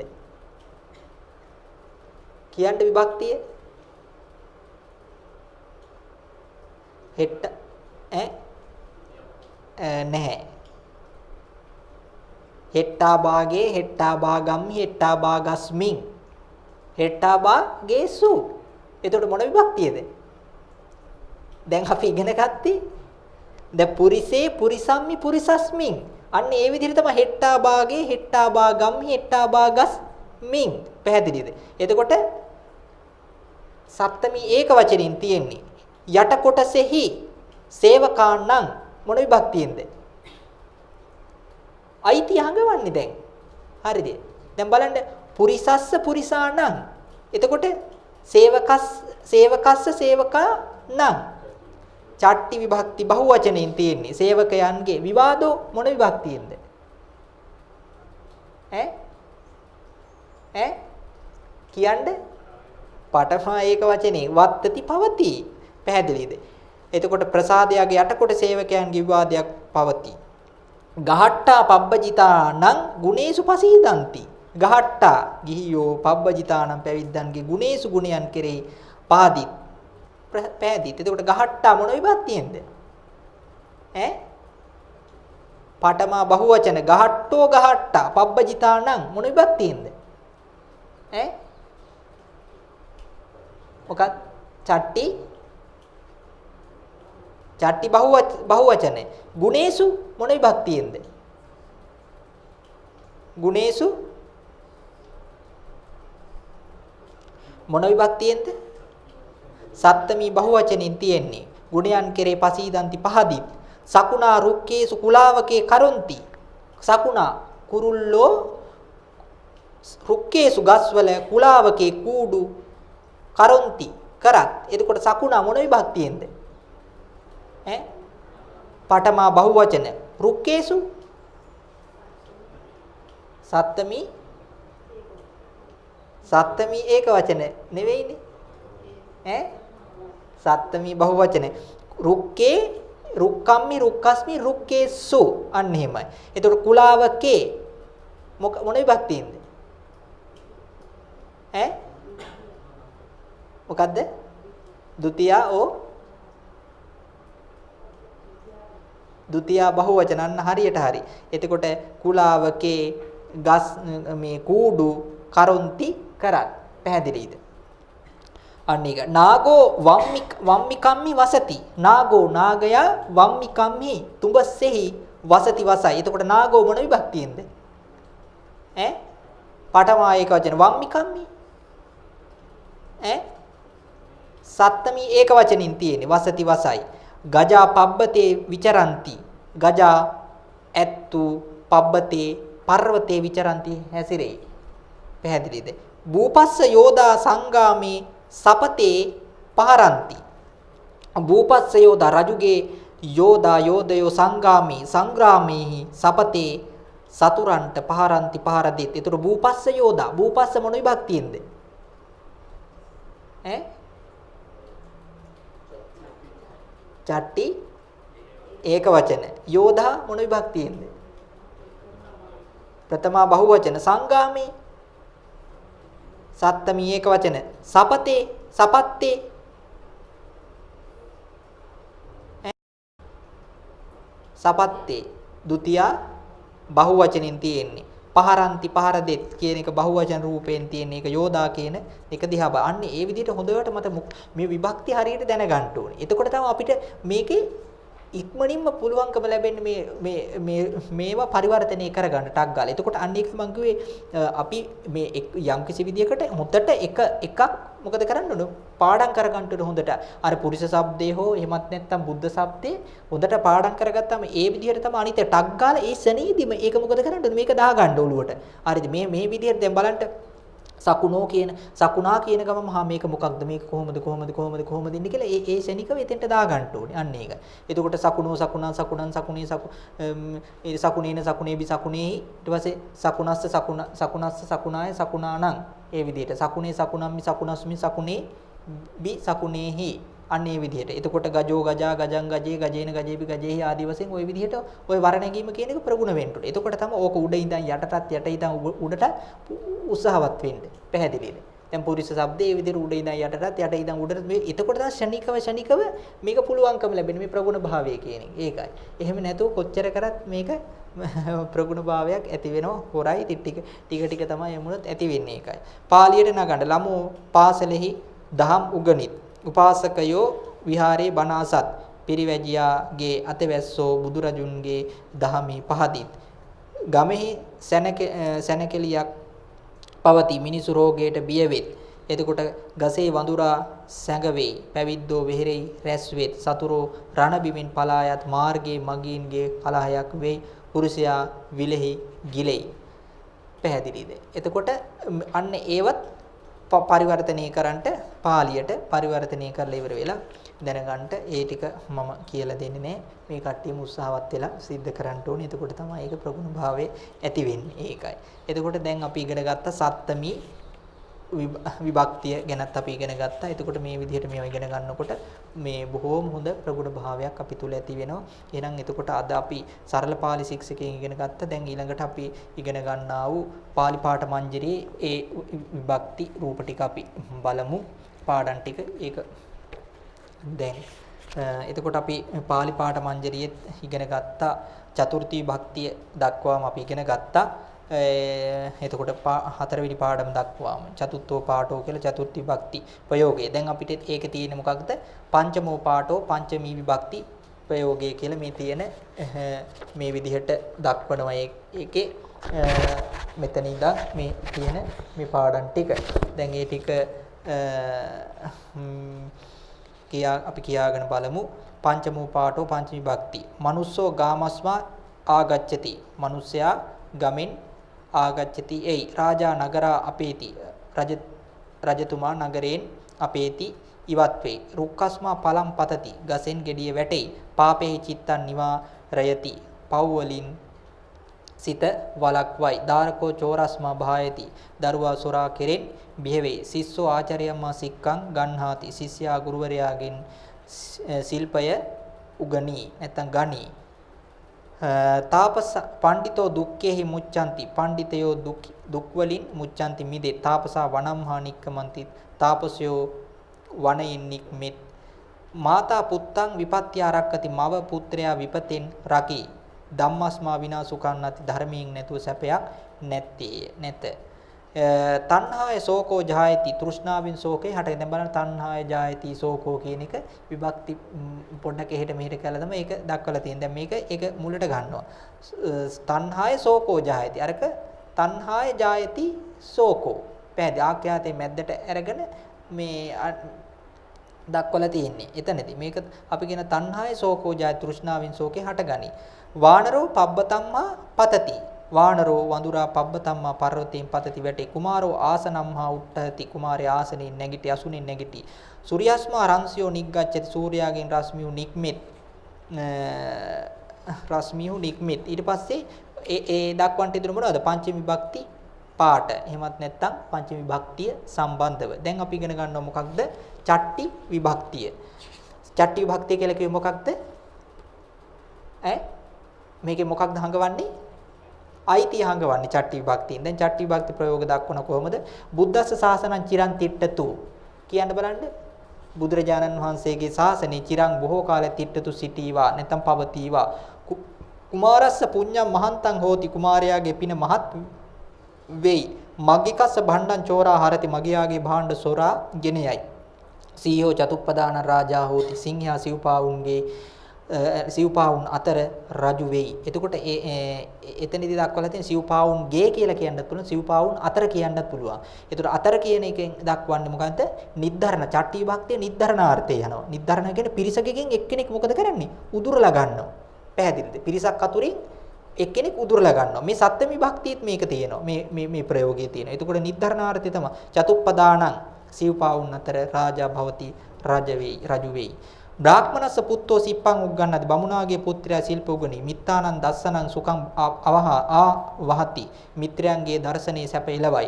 කියන්න විභක්තිය හෙට්ට නැහැ. හෙට්ටා භාගේ හෙට්ටා භාගම්හි හෙට්ටා භාගස්මින් හෙට්ටා භාගේසු. එතකොට මොන විභක්තියද? දැන් අපි ඉගෙන ගත්තේ දැන් පුරිසේ පුරිසම්මි පුරිසස්මින්. අන්න ඒ විදිහට තමයි හෙට්ටා භාගේ හෙට්ටා භාගම්හි හෙට්ටා භාගස්මින්. පැහැදිලිද? එතකොට සප්තමී ඒක වචනින් තියෙන්නේ යට කොටසෙහි සේවකාණං මොන විභක්තියෙන්ද? අයිති හඟවන්නේ දැන්. හරිද? දැන් බලන්න පුරිසස්ස පුරිසාණං. එතකොට සේවකස්ස සේවකාණං. චට්ටි විභක්ති බහුවචනෙන් තියෙන්නේ. සේවකයන්ගේ විවාදෝ මොන විභක්තියෙන්ද? කියන්නේ පඨමා ඒක වචනේ වත්තති පවති. පැහැදිලිද? එතකොට ප්‍රසාදයාගේ යටකොට සේවකයන්ගේ විවාදයක් පවති. ගහට්ටා පබ්බජිතානං ගුණේසු පසීදಂತಿ. ගහට්ටා ගිහියෝ පබ්බජිතානං පැවිද්දන්ගේ ගුණේසු ගුණයන් කෙරෙහි පහදිත්. පැහැදිලිද? එතකොට ගහට්ටා මොන විභක්තියෙන්ද? පඨමා බහුවචන ගහට්ටෝ ගහට්ටා පබ්බජිතානං මොන විභක්තියෙන්ද? මොකක්ද? චට්ටි බහුවචන. ගුණේසු මොන විභක්තියෙන්ද? ගුණේසු මොන විභක්තියෙන්ද? සත්තමී බහුවචනින් තියෙන්නේ. ගුණයන් කෙරේ පසීදಂತಿ පහදිත්. සකුණා රුක්කේසු කුලාවකේ කරොන්ති. සකුණා කුරුල්ලෝ රුක්කේසු ගස්වල කුලාවකේ කූඩු කරොන්ති කරත්. එතකොට සකුණා මොන විභක්තියෙන්ද? පඨමා බහුවචන. රුක්කේසු සත්තමී ඒක වචන නෙවෙයිනේ. සත්තමී බහුවචනේ. රුක්කේ රුක්කම්මි රුක්කස්මි රුක්කේසු අන්න එහෙමයි. එතකොට කුලාවකේ මොන විභක්තියෙන්ද? ඈ මොකද්ද? ဒုတိယ ඕ ဒုတိယ බහුවචන අන්න හරියට හරි. එතකොට කුලාවකේ ගස් මේ කූඩු කරොන්ති කරත් පැහැදිලිද? අන්න එක. නාගෝ වම්මිකම්මි වසති. නාගෝ නාගයා වම්මිකම්මි තුඹස්සෙහි වසති වසයි. එතකොට නාගෝ මොන විභක්තියෙන්ද? ඈ පඨමා ඒක වචන වම්මිකම්මි ඈ සත්තමී ඒක වචනින් තියෙන්නේ වසති වසයි. ගජා පබ්බතේ විචරಂತಿ. ගජා ඇත්තු පබ්බතේ පර්වතේ විචරಂತಿ හැසිරේ. පැහැදිලිද? භූපස්ස යෝදා සංගාමේ සපතේ පහරಂತಿ. භූපස්ස යෝදා රජුගේ යෝදා යෝදයෝ සංගාමී සංග්‍රාමේහි සපතේ සතුරන්ට පහරಂತಿ පහර දෙත්. ඒතර භූපස්ස යෝදා භූපස්ස මොන විභක්තියෙන්ද? ඈ චට්ටි ඒක වචන. යෝධා මොන විභක්තියෙන්ද? ප්‍රථමා බහුවචන. සංගාමී සත්තමී ඒක වචන. සපතේ සපත්තේ සපත්තේ ဒုတိယ බහුවචනින් තියෙන්නේ. පහරಂತಿ පහර දෙත් කියන එක බහුවචන රූපයෙන් තියෙන එක යෝදා කියන එක දිහා බලන්නේ. ඒ විදිහට හොඳට මත මේ විභක්ති හරියට දැනගන්න ඕනේ. එතකොට තමයි අපිට මේකේ ඉක්මනින්ම පුළුවන්කම ලැබෙන්නේ මේවා පරිවර්තනය කරගන්න ටක් ගාලා. එතකොට අන්න ඒක මම කිව්වේ අපි මේ යම්කිසි විදියකට හොඳට එකක් මොකද කරන්න ඕන? පාඩම් කරගන්න ඕන හොඳට. අර පුරිස શબ્දේ හෝ එහෙමත් නැත්නම් බුද්ධ શબ્දේ හොඳට පාඩම් කරගත්තාම ඒ විදිහට තමයි අනිත් ටක් ගාලා ඒ ශනීදිම ඒක මොකද කරන්න ඕන? මේක දාගන්න ඔළුවට. හරිද? මේ විදිහට දැන් බලන්න සකුණෝ කියන සකුණා කියන ගමම හා මේක මොකක්ද මේක කොහොමද ඉන්නේ කියලා ඒ ශනිකව එතෙන්ට දා ගන්න ඕනේ. අන්න ඒක. එතකොට සකුණෝ සකුණන් සකුණන් සකුණේ ඒ සකුණේන සකුණේ බි සකුණේ ඊට පස්සේ සකුණස්ස සකුණාය සකුණානං ඒ විදිහට සකුණේ සකුණම්මි සකුණස්මි සකුණේ බි සකුණේහි අන්න ඒ විදිහට. එතකොට ගජෝ ගජා ගජං ගජේ ගජේන ගජේබි ගජේහි ආදී වශයෙන් ওই විදිහට ওই වර්ණගීම කියන එක ප්‍රගුණ වෙන්න ඕනේ. එතකොට තමයි ඕක උඩ ඉඳන් යටටත් යට ඉඳන් උඩට උත්සාහවත් වෙන්න. පැහැදිලිද? දැන් පුරිස શબ્දේ මේ විදිහට උඩ ඉඳන් යටටත් යට ඉඳන් උඩට මේ එතකොට තමයි ශනිකව මේක පුළුවන්කම ලැබෙන්නේ මේ ප්‍රගුණ භාවය කියන එක. ඒකයි. එහෙම නැතුව කොච්චර කරත් මේක ප්‍රගුණ භාවයක් ඇති වෙනවා. හොරයි ටික තමයි යමුනොත් ඇති වෙන්නේ. ඒකයි. පාලියට නගන්න ළමෝ පාසලෙහි දහම් උගනිත්. උපාසකයෝ විහාරේ බණ අසත්. පිරිවැජියාගේ අතවැස්සෝ බුදුරජුන්ගේ දහමේ පහදිත්. ගමෙහි සැනකෙලියක් පවති මිනිසු රෝගයට බිය වෙත්. එතකොට ගසේ වඳුරා සැඟවේ. පැවිද්දෝ වෙහෙරෙයි රැස් වෙත්. සතුරෝ රණ බිමින් පලායත් මාර්ගයේ මගීන්ගේ කලහයක් වෙයි. පුරුෂයා විලෙහි ගිලෙයි. පැහැදිලිද? එතකොට අන්න ඒවත් පරිවර්තනය කරන්නට පාලියට පරිවර්තනය කරලා ඉවර වෙලා දැනගන්න ඒ ටික මම කියලා දෙන්නේ නැහැ. මේ කට්ටියම උත්සාහවත් වෙලා සිද්ධ කරන්න ඕනේ. එතකොට තමයි ඒක ප්‍රගුණ භාවයේ ඇති වෙන්නේ. ඒකයි. එතකොට දැන් අපි ඉගෙන ගත්ත සත්තමී විභක්තිය ගැනත් අපි ඉගෙන ගත්තා. එතකොට මේ විදිහට මේවා ඉගෙන ගන්නකොට මේ බොහෝම හොඳ ප්‍රගුණ භාවයක් අපි තුල ඇති වෙනවා. එහෙනම් එතකොට අද අපි සරල පාලි ශික්ෂකයෙන් ඉගෙන ගත්තා. දැන් ඊළඟට අපි ඉගෙන ගන්නා වූ පාලි පාඨ මංජරියේ ඒ විභක්ති රූප ටික අපි බලමු. පාඩම් ටික ඒක දැන් එතකොට අපි පාලි පාඨ මංජරියේ ඉගෙන ගත්තා චතුර්ථී භක්තිය දක්වාම අපි ඉගෙන ගත්තා. එතකොට හතරවෙනි පාඩම දක්වාම චතුත්ථෝ පාඨෝ කියලා චතුර්ථී භක්ති ප්‍රයෝගය. දැන් අපිට ඒකේ තියෙන්නේ මොකක්ද? පංචමෝ පාඨෝ පංචමී විභක්ති ප්‍රයෝගය කියලා මේ තියෙන මේ විදිහට දක්වනවා. ඒකේ මෙතන ඉඳන් මේ තියෙන මේ පාඩම් ටික. දැන් ඒ ටික අපි කියාගෙන බලමු. පංචමෝ පාඨෝ පංචමී භක්ති. මනුස්සෝ ගාමස්මා ආගච්ඡති. මිනිසයා ගමෙන් ආගච්ඡති එයි. රාජා නගරා අපේති. රජතුමා නගරයෙන් අපේති ඉවත් වේ. රුක්කස්මා පලම් පතති. ගසෙන් ගෙඩිය වැටෙයි. පාපේහි චිත්තං නිවා රයති. පව් වලින් සිත වලක්වයි. දාරකෝ චෝරස්මා භායති. දරුවා සොරා කෙරෙන් බිහෙවේ. සිස්සෝ ආචාර්යම්මා සික්කං ගන්හාති. ශිෂ්‍යයා ගුරුවරයාගෙන් ශිල්පය උගනී නැත්නම් ගනී. තාපස පඬිතෝ දුක්ඛේහි මුච්ඡanti. පඬිතයෝ දුක් වලින් මුච්ඡanti මිදේ. තාපසා වනම්හා නික්කමන්ති. තාපසයෝ වනයෙන් නික්මෙත්. මාතා පුත්තං විපත්‍ය ආරක්කති. මව පුත්‍රයා විපතෙන් රකී. ධම්මස්මා විනාසුකන්නති. ධර්මයෙන් නැතුව සැපයක් නැත. තණ්හාය සෝකෝ ජායති. තෘෂ්ණාවෙන් සෝකේ හට. දැන් බලන්න තණ්හාය ජායති සෝකෝ කියන එක විභක්ති පොඩ්ඩක් එහෙට මෙහෙට කළා තමයි ඒක දක්වලා තියෙන්නේ. දැන් මේක ඒක මුලට ගන්නවා. තණ්හාය සෝකෝ ජායති. අරක තණ්හාය ජායති සෝකෝ. පැහැදිලි ආඛ්‍යාතේ මැද්දට අරගෙන මේ දක්වලා තියෙන්නේ. එතනදී මේක අපි කියන තණ්හාය සෝකෝ ජායති තෘෂ්ණාවෙන් සෝකේ හටගනි. වානරෝ පබ්බතම්මා පතති. වානරෝ වඳුරා පබ්බතම්මා පර්වතයෙන් පතති වැටේ. කුමාරෝ ආසනම්හා උට්ඨති. කුමාරයා ආසනෙන් නැගිටි අසුනෙන් නැගිටි. සූර්යස්මා රංසියෝ නිග්ගච්ඡති. සූර්යාගෙන් රශ්මියු නික්මෙත්. රශ්මියු නික්මෙත්. ඊට පස්සේ ඒ දක්වන්ට ඉදිරි මොනවද? පංචම විභක්ති පාඨ. එහෙමත් නැත්නම් පංචම විභක්තිය සම්බන්ධව. දැන් අපි ඉගෙන ගන්නවා මොකක්ද? චට්ටි විභක්තිය. චට්ටි විභක්තිය කියලා කිව්වෙ මොකක්ද? මේකේ මොකක්ද හංගවන්නේ? අයිතිය හංගවන්නේ චට්ටි විභක්තියෙන්. දැන් චට්ටි විභක්ති ප්‍රයෝග දක්වන කොහොමද? බුද්දස්ස සාසනං චිරන් තිට්ඨතු. කියන්න බලන්න. බුදුරජාණන් වහන්සේගේ ශාසනය චිරන් බොහෝ කාලයක් තිට්ඨතු සිටීවා නැත්නම් පවතිවා. කුමාරස්ස පුඤ්ඤං මහන්තං හෝති. කුමාරයාගේ පින මහත් වෙයි. මග්ගිකස්ස භණ්ඩං චෝරා හරති. මගියාගේ භාණ්ඩ සොරා ගෙන යයි. සීහෝ චතුප්පදාන රාජා හෝති. සිංහයා සිව්පාවුන් අතර රජු වෙයි. එතකොට එතනදී දක්වලා තියෙන සිව්පාවුන් ගේ කියලා කියන්නත් පුළුවන්, සිව්පාවුන් අතර කියන්නත් පුළුවන්. එතකොට අතර කියන එකෙන් දක්වන්නේ මොකද්ද? නිද්දරණ චට්ටි විභක්තිය නිද්දරණාර්ථය යනවා. නිද්දරණ කියන්නේ පිරිසකකින් එක්කෙනෙක් මොකද කරන්නේ? උදුරලා ගන්නවා. පැහැදිලිද? පිරිසක් අතුරින් එක්කෙනෙක් උදුරලා ගන්නවා. මේ සත්ත්ව විභක්තියත් මේක තියෙනවා. මේ ප්‍රයෝගයේ තියෙනවා. එතකොට නිද්දරණාර්ථය තමයි චතුප්පදානං සිව්පාවුන් අතර රාජා භවති රජු වෙයි. බ්‍රාහ්මනස්ස පුත්තෝ සිප්පං උග්ගන්නති. බමුණාගේ පුත්‍රයා ශිල්ප උගනි. මිත්තානං දස්සනං සුඛං වහති. මිත්‍රයන්ගේ දර්ශනයේ සැප එළවයි.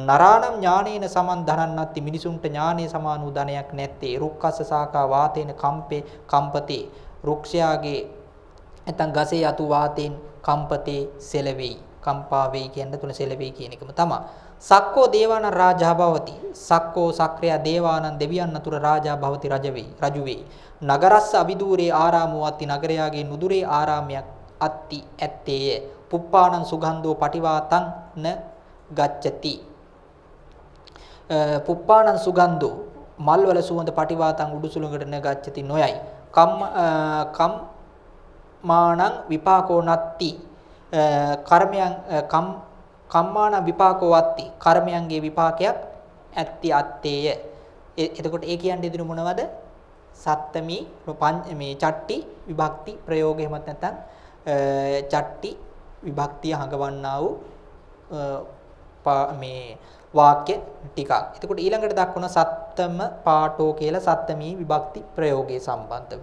නරාණං ඥානේන සමන් ධනන්නත්ති. මිනිසුන්ට ඥානයේ සමාන වූ ධනයක් නැත්තේ. රුක්කස්ස සාකා වාතේන කම්පතේ. රුක්ෂයාගේ නැත්නම් ගසේ යතු වාතෙන් කම්පතේ සෙලවෙයි. කම්පා වෙයි කියන තුන සෙලවෙයි කියන එකම තමයි. සක්කෝ දේවානං රාජා භවති. සක්කෝ සක්‍රියා දේවානං දෙවියන් අතුර රාජා භවති රජු වෙයි. නගරස්ස අවිදූරේ ආරාමෝ අත්ති. නගරයාගේ නුදුරේ ආරාමයක් අත්ති ඇත්තේය. පුප්පානං සුගන්ධෝ පටිවාතං න ගච්ඡති. පුප්පානං සුගන්ධෝ මල්වල සුවඳ පටිවාතං උඩුසුලඟට න ගච්ඡති නොයයි. කම්මානං විපාකෝ නත්ති. කර්මයන් කම්මාන විපාකෝ අත්ති. කර්මයන්ගේ විපාකයක් ඇත්තේය. එතකොට ඒ කියන්නේ ඉදිරි මොනවද? සත්තමී මේ චට්ටි විභක්ති ප්‍රයෝග එහෙමත් නැත්නම් චට්ටි විභක්තිය හඟවන්නා වූ මේ වාක්‍ය ටිකක්. එතකොට ඊළඟට දක්වන සත්තම පාඨෝ කියලා සත්තමී විභක්ති ප්‍රයෝගයේ සම්බන්ධව.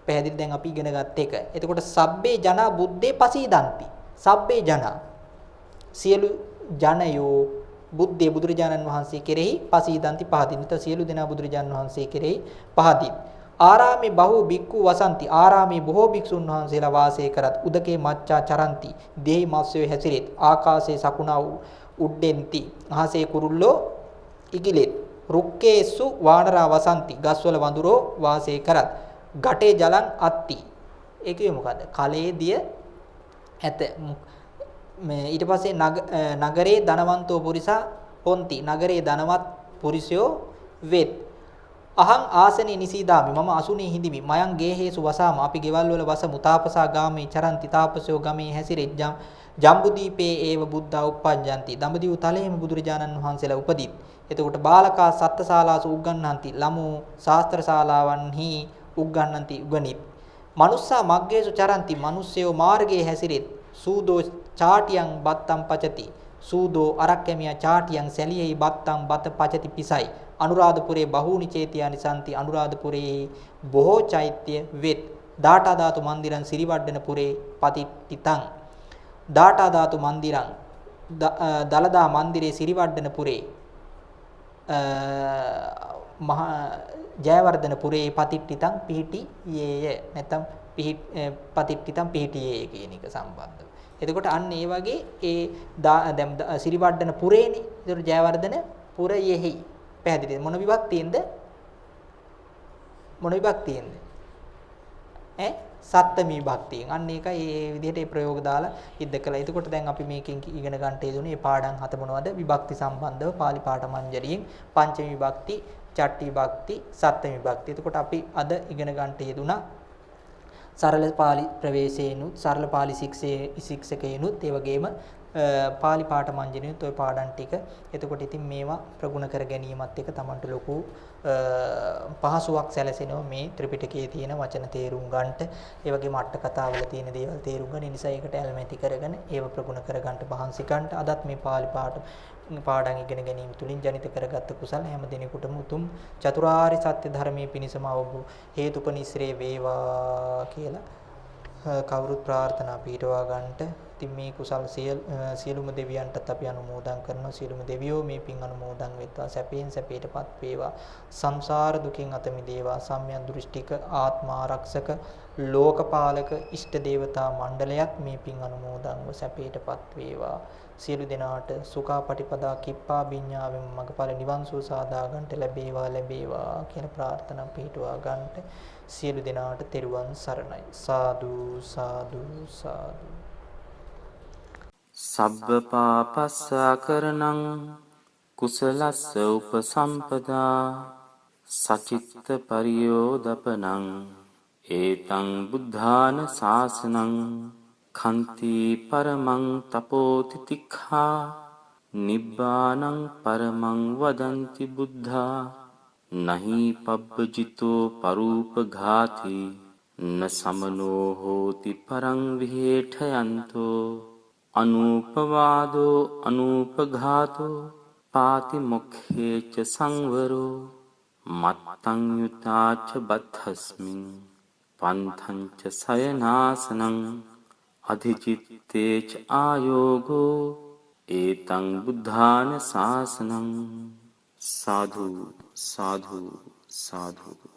පැහැදිලි දැන් අපි ඉගෙන ගත්ත එක. එතකොට සබ්බේ ජනා බුද්දේ පසීදಂತಿ. සබ්බේ ජනා සියලු ජනයෝ බුද්දේ බුදුරජාණන් වහන්සේ කෙරෙහි පසීදಂತಿ පහදින්. සියලු දෙනා බුදුරජාණන් වහන්සේ කෙරෙහි පහදින්. ආරාමේ බහූ බික්ඛු වසಂತಿ. ආරාමේ බොහෝ භික්ෂුන් වහන්සේලා වාසය කරත්. උදකේ මච්චා චරಂತಿ. දෙහි මත්ස්‍යෝ හැසිරෙත්. ආකාශයේ සකුණා උඩ්ඩෙන්ති. අහසේ කුරුල්ලෝ ඉගිලෙත්. රුක්කේසු වානරා වසಂತಿ. ගස්වල වඳුරෝ වාසය කරත්. ගටේ ජලං අත්ති. ඒ කියේ මොකද්ද? කලයේ දිය ඇත. මේ ඊට පස්සේ නගරේ ධනවන්තෝ පුරිසා පොන්ති. නගරේ ධනවත් පුරිසයෝ වෙත්. අහං ආසනේ නිසීදාමි. මම අසුනේ හිඳිමි. මයන් ගේහේසු වසාම. අපි ගෙවල් වල වසමු. තාපසා ගාමේ චරಂತಿ. තාපසයෝ ගමේ හැසිරෙත්. ජම්බුදීපේ ඒව බුද්ධා උප්පජ්ජಂತಿ. දඹදිව තලයේම බුදුරජාණන් වහන්සේලා උපදිත්. එතකොට බාලකා සත්තශාලාසු උග්ගන්නಂತಿ. ළමු ශාස්ත්‍ර ශාලාවන්හි උග්ගන්නಂತಿ උගනිත්. මනුස්සා මග්ගේසු චරಂತಿ. මිනිස්සයෝ මාර්ගයේ හැසිරෙත්. සූදෝ චාටියං බත්තම් පචති. සූදෝ අරක්කැමියා චාටියං සැලියෙහි බත්තම් බත පචති පිසයි. අනුරාධපුරේ බහූනි චේතියානි සම්ති. අනුරාධපුරේ බොහෝ චෛත්‍ය වෙත්. දාඨා ධාතු මන්දිරං සිරිවඩ්ඩන පුරේ පතිට්ඨිතං. දාඨා ධාතු මන්දිරං දලදා මන්දිරේ සිරිවර්ධන පුරේ මහ ජයවර්ධන පුරේ පතිට්ඨිතං පිහිටියේය නැත්නම් පතිට්ඨිතං පිහිටියේය කියන එක සම්බන්ධව. එතකොට අන්න ඒ වගේ ඒ දැන් සිරිවර්ධන පුරේනේ. ඒතර ජයවර්ධන පුරයෙහි පැහැදිලි මොන විභක්තියෙන්ද? මොන විභක්තියෙන්ද? සත්ත්මී විභක්තියෙන්. අන්න ඒකයි මේ විදිහට මේ ප්‍රයෝග දාලා ඉද්ද කළා. එතකොට දැන් අපි මේකෙන් ඉගෙන ගන්නට යෙදුනේ මේ පාඩම් 7 මොනවද? විභක්ති සම්බන්ධව පාලි පාඨ මංජරියෙන් පංචමී විභක්ති, චට්ටි විභක්ති, සත්ත්මී විභක්ති. එතකොට අපි අද ඉගෙන ගන්නට යෙදුනා සරල පාලි ප්‍රවේශේනුත්, සරල පාලි ශික්ෂකේනුත්, ඒ වගේම පාලි පාඨ මංජරියනුත් ওই පාඩම් ටික. එතකොට ඉතින් මේවා ප්‍රගුණ කර ගැනීමත් එක්ක Tamanට ලොකු පහසුවක් සැලසෙනවා මේ ත්‍රිපිටකයේ තියෙන වචන තේරුම් ගන්නට. ඒ වගේම අට කතාවල තියෙන දේවල් තේරුම් ගන්න. ඒ නිසා ඒකට ඇල්මැති කරගෙන ඒව ප්‍රගුණ කර ගන්නට මහන්සි ගන්නට. අදත් මේ පාලි පාඩම් ඉගෙන ගැනීම තුලින් ජනිත කරගත්ත කුසල හැම දිනෙකටම උතුම් චතුරාර්ය සත්‍ය ධර්මයේ පිණසම අවබෝධ හේතුපනිශ්‍රේ වේවා කියලා කවුරුත් ප්‍රාර්ථනා පිටවා ගන්නට. ඉතින් මේ කුසල් සියලුම දෙවියන්ටත් අපි අනුමෝදන් කරනවා. සියලුම දෙවියෝ මේ පින් අනුමෝදන් වෙත්වා. සැපයෙන් සැපයටපත් වේවා. සංසාර දුකින් අත මිදේවා. සම්‍යක් දෘෂ්ටික ආත්මාරක්ෂක ලෝකපාලක ඉෂ්ට දේවතා මණ්ඩලයත් මේ පින් අනුමෝදන්ව සැපයටපත් වේවා. සියලු දෙනාට සුඛාපටිපදා කිප්පා විඤ්ඤාවෙන් මඟඵල නිවන් සුව සාදා ගන්නට ලැබේවා කියන ප්‍රාර්ථනා පිටවා ගන්නට සියලු දෙනාට තෙරුවන් සරණයි. සාදු සාදු සාදු. සබ්බ පාපස්සා කරණං කුසලස්ස උපසම්පදා සචිත්ත පරියෝදපනං ඒතං බුද්ධාන ශාසනං khන්ති පරමං තපෝති තික්ඛා නිබ්බානං පරමං වදන්ති බුද්ධා නහි පබ්බජිතෝ පරූපඝාති න සමනෝ හෝති පරං විහෙඨයන්තෝ අනූපවාදෝ අනූපඝාතෝ පාති මොක්ඛේච සංවරෝ මත්තං යුතාච බද්ධස්මින් පන්තංච සයනාසනං අධිචිත්තේච ආයෝගෝ ඒතං බුද්ධාන ශාසනං. සාධු සාධු සාධු.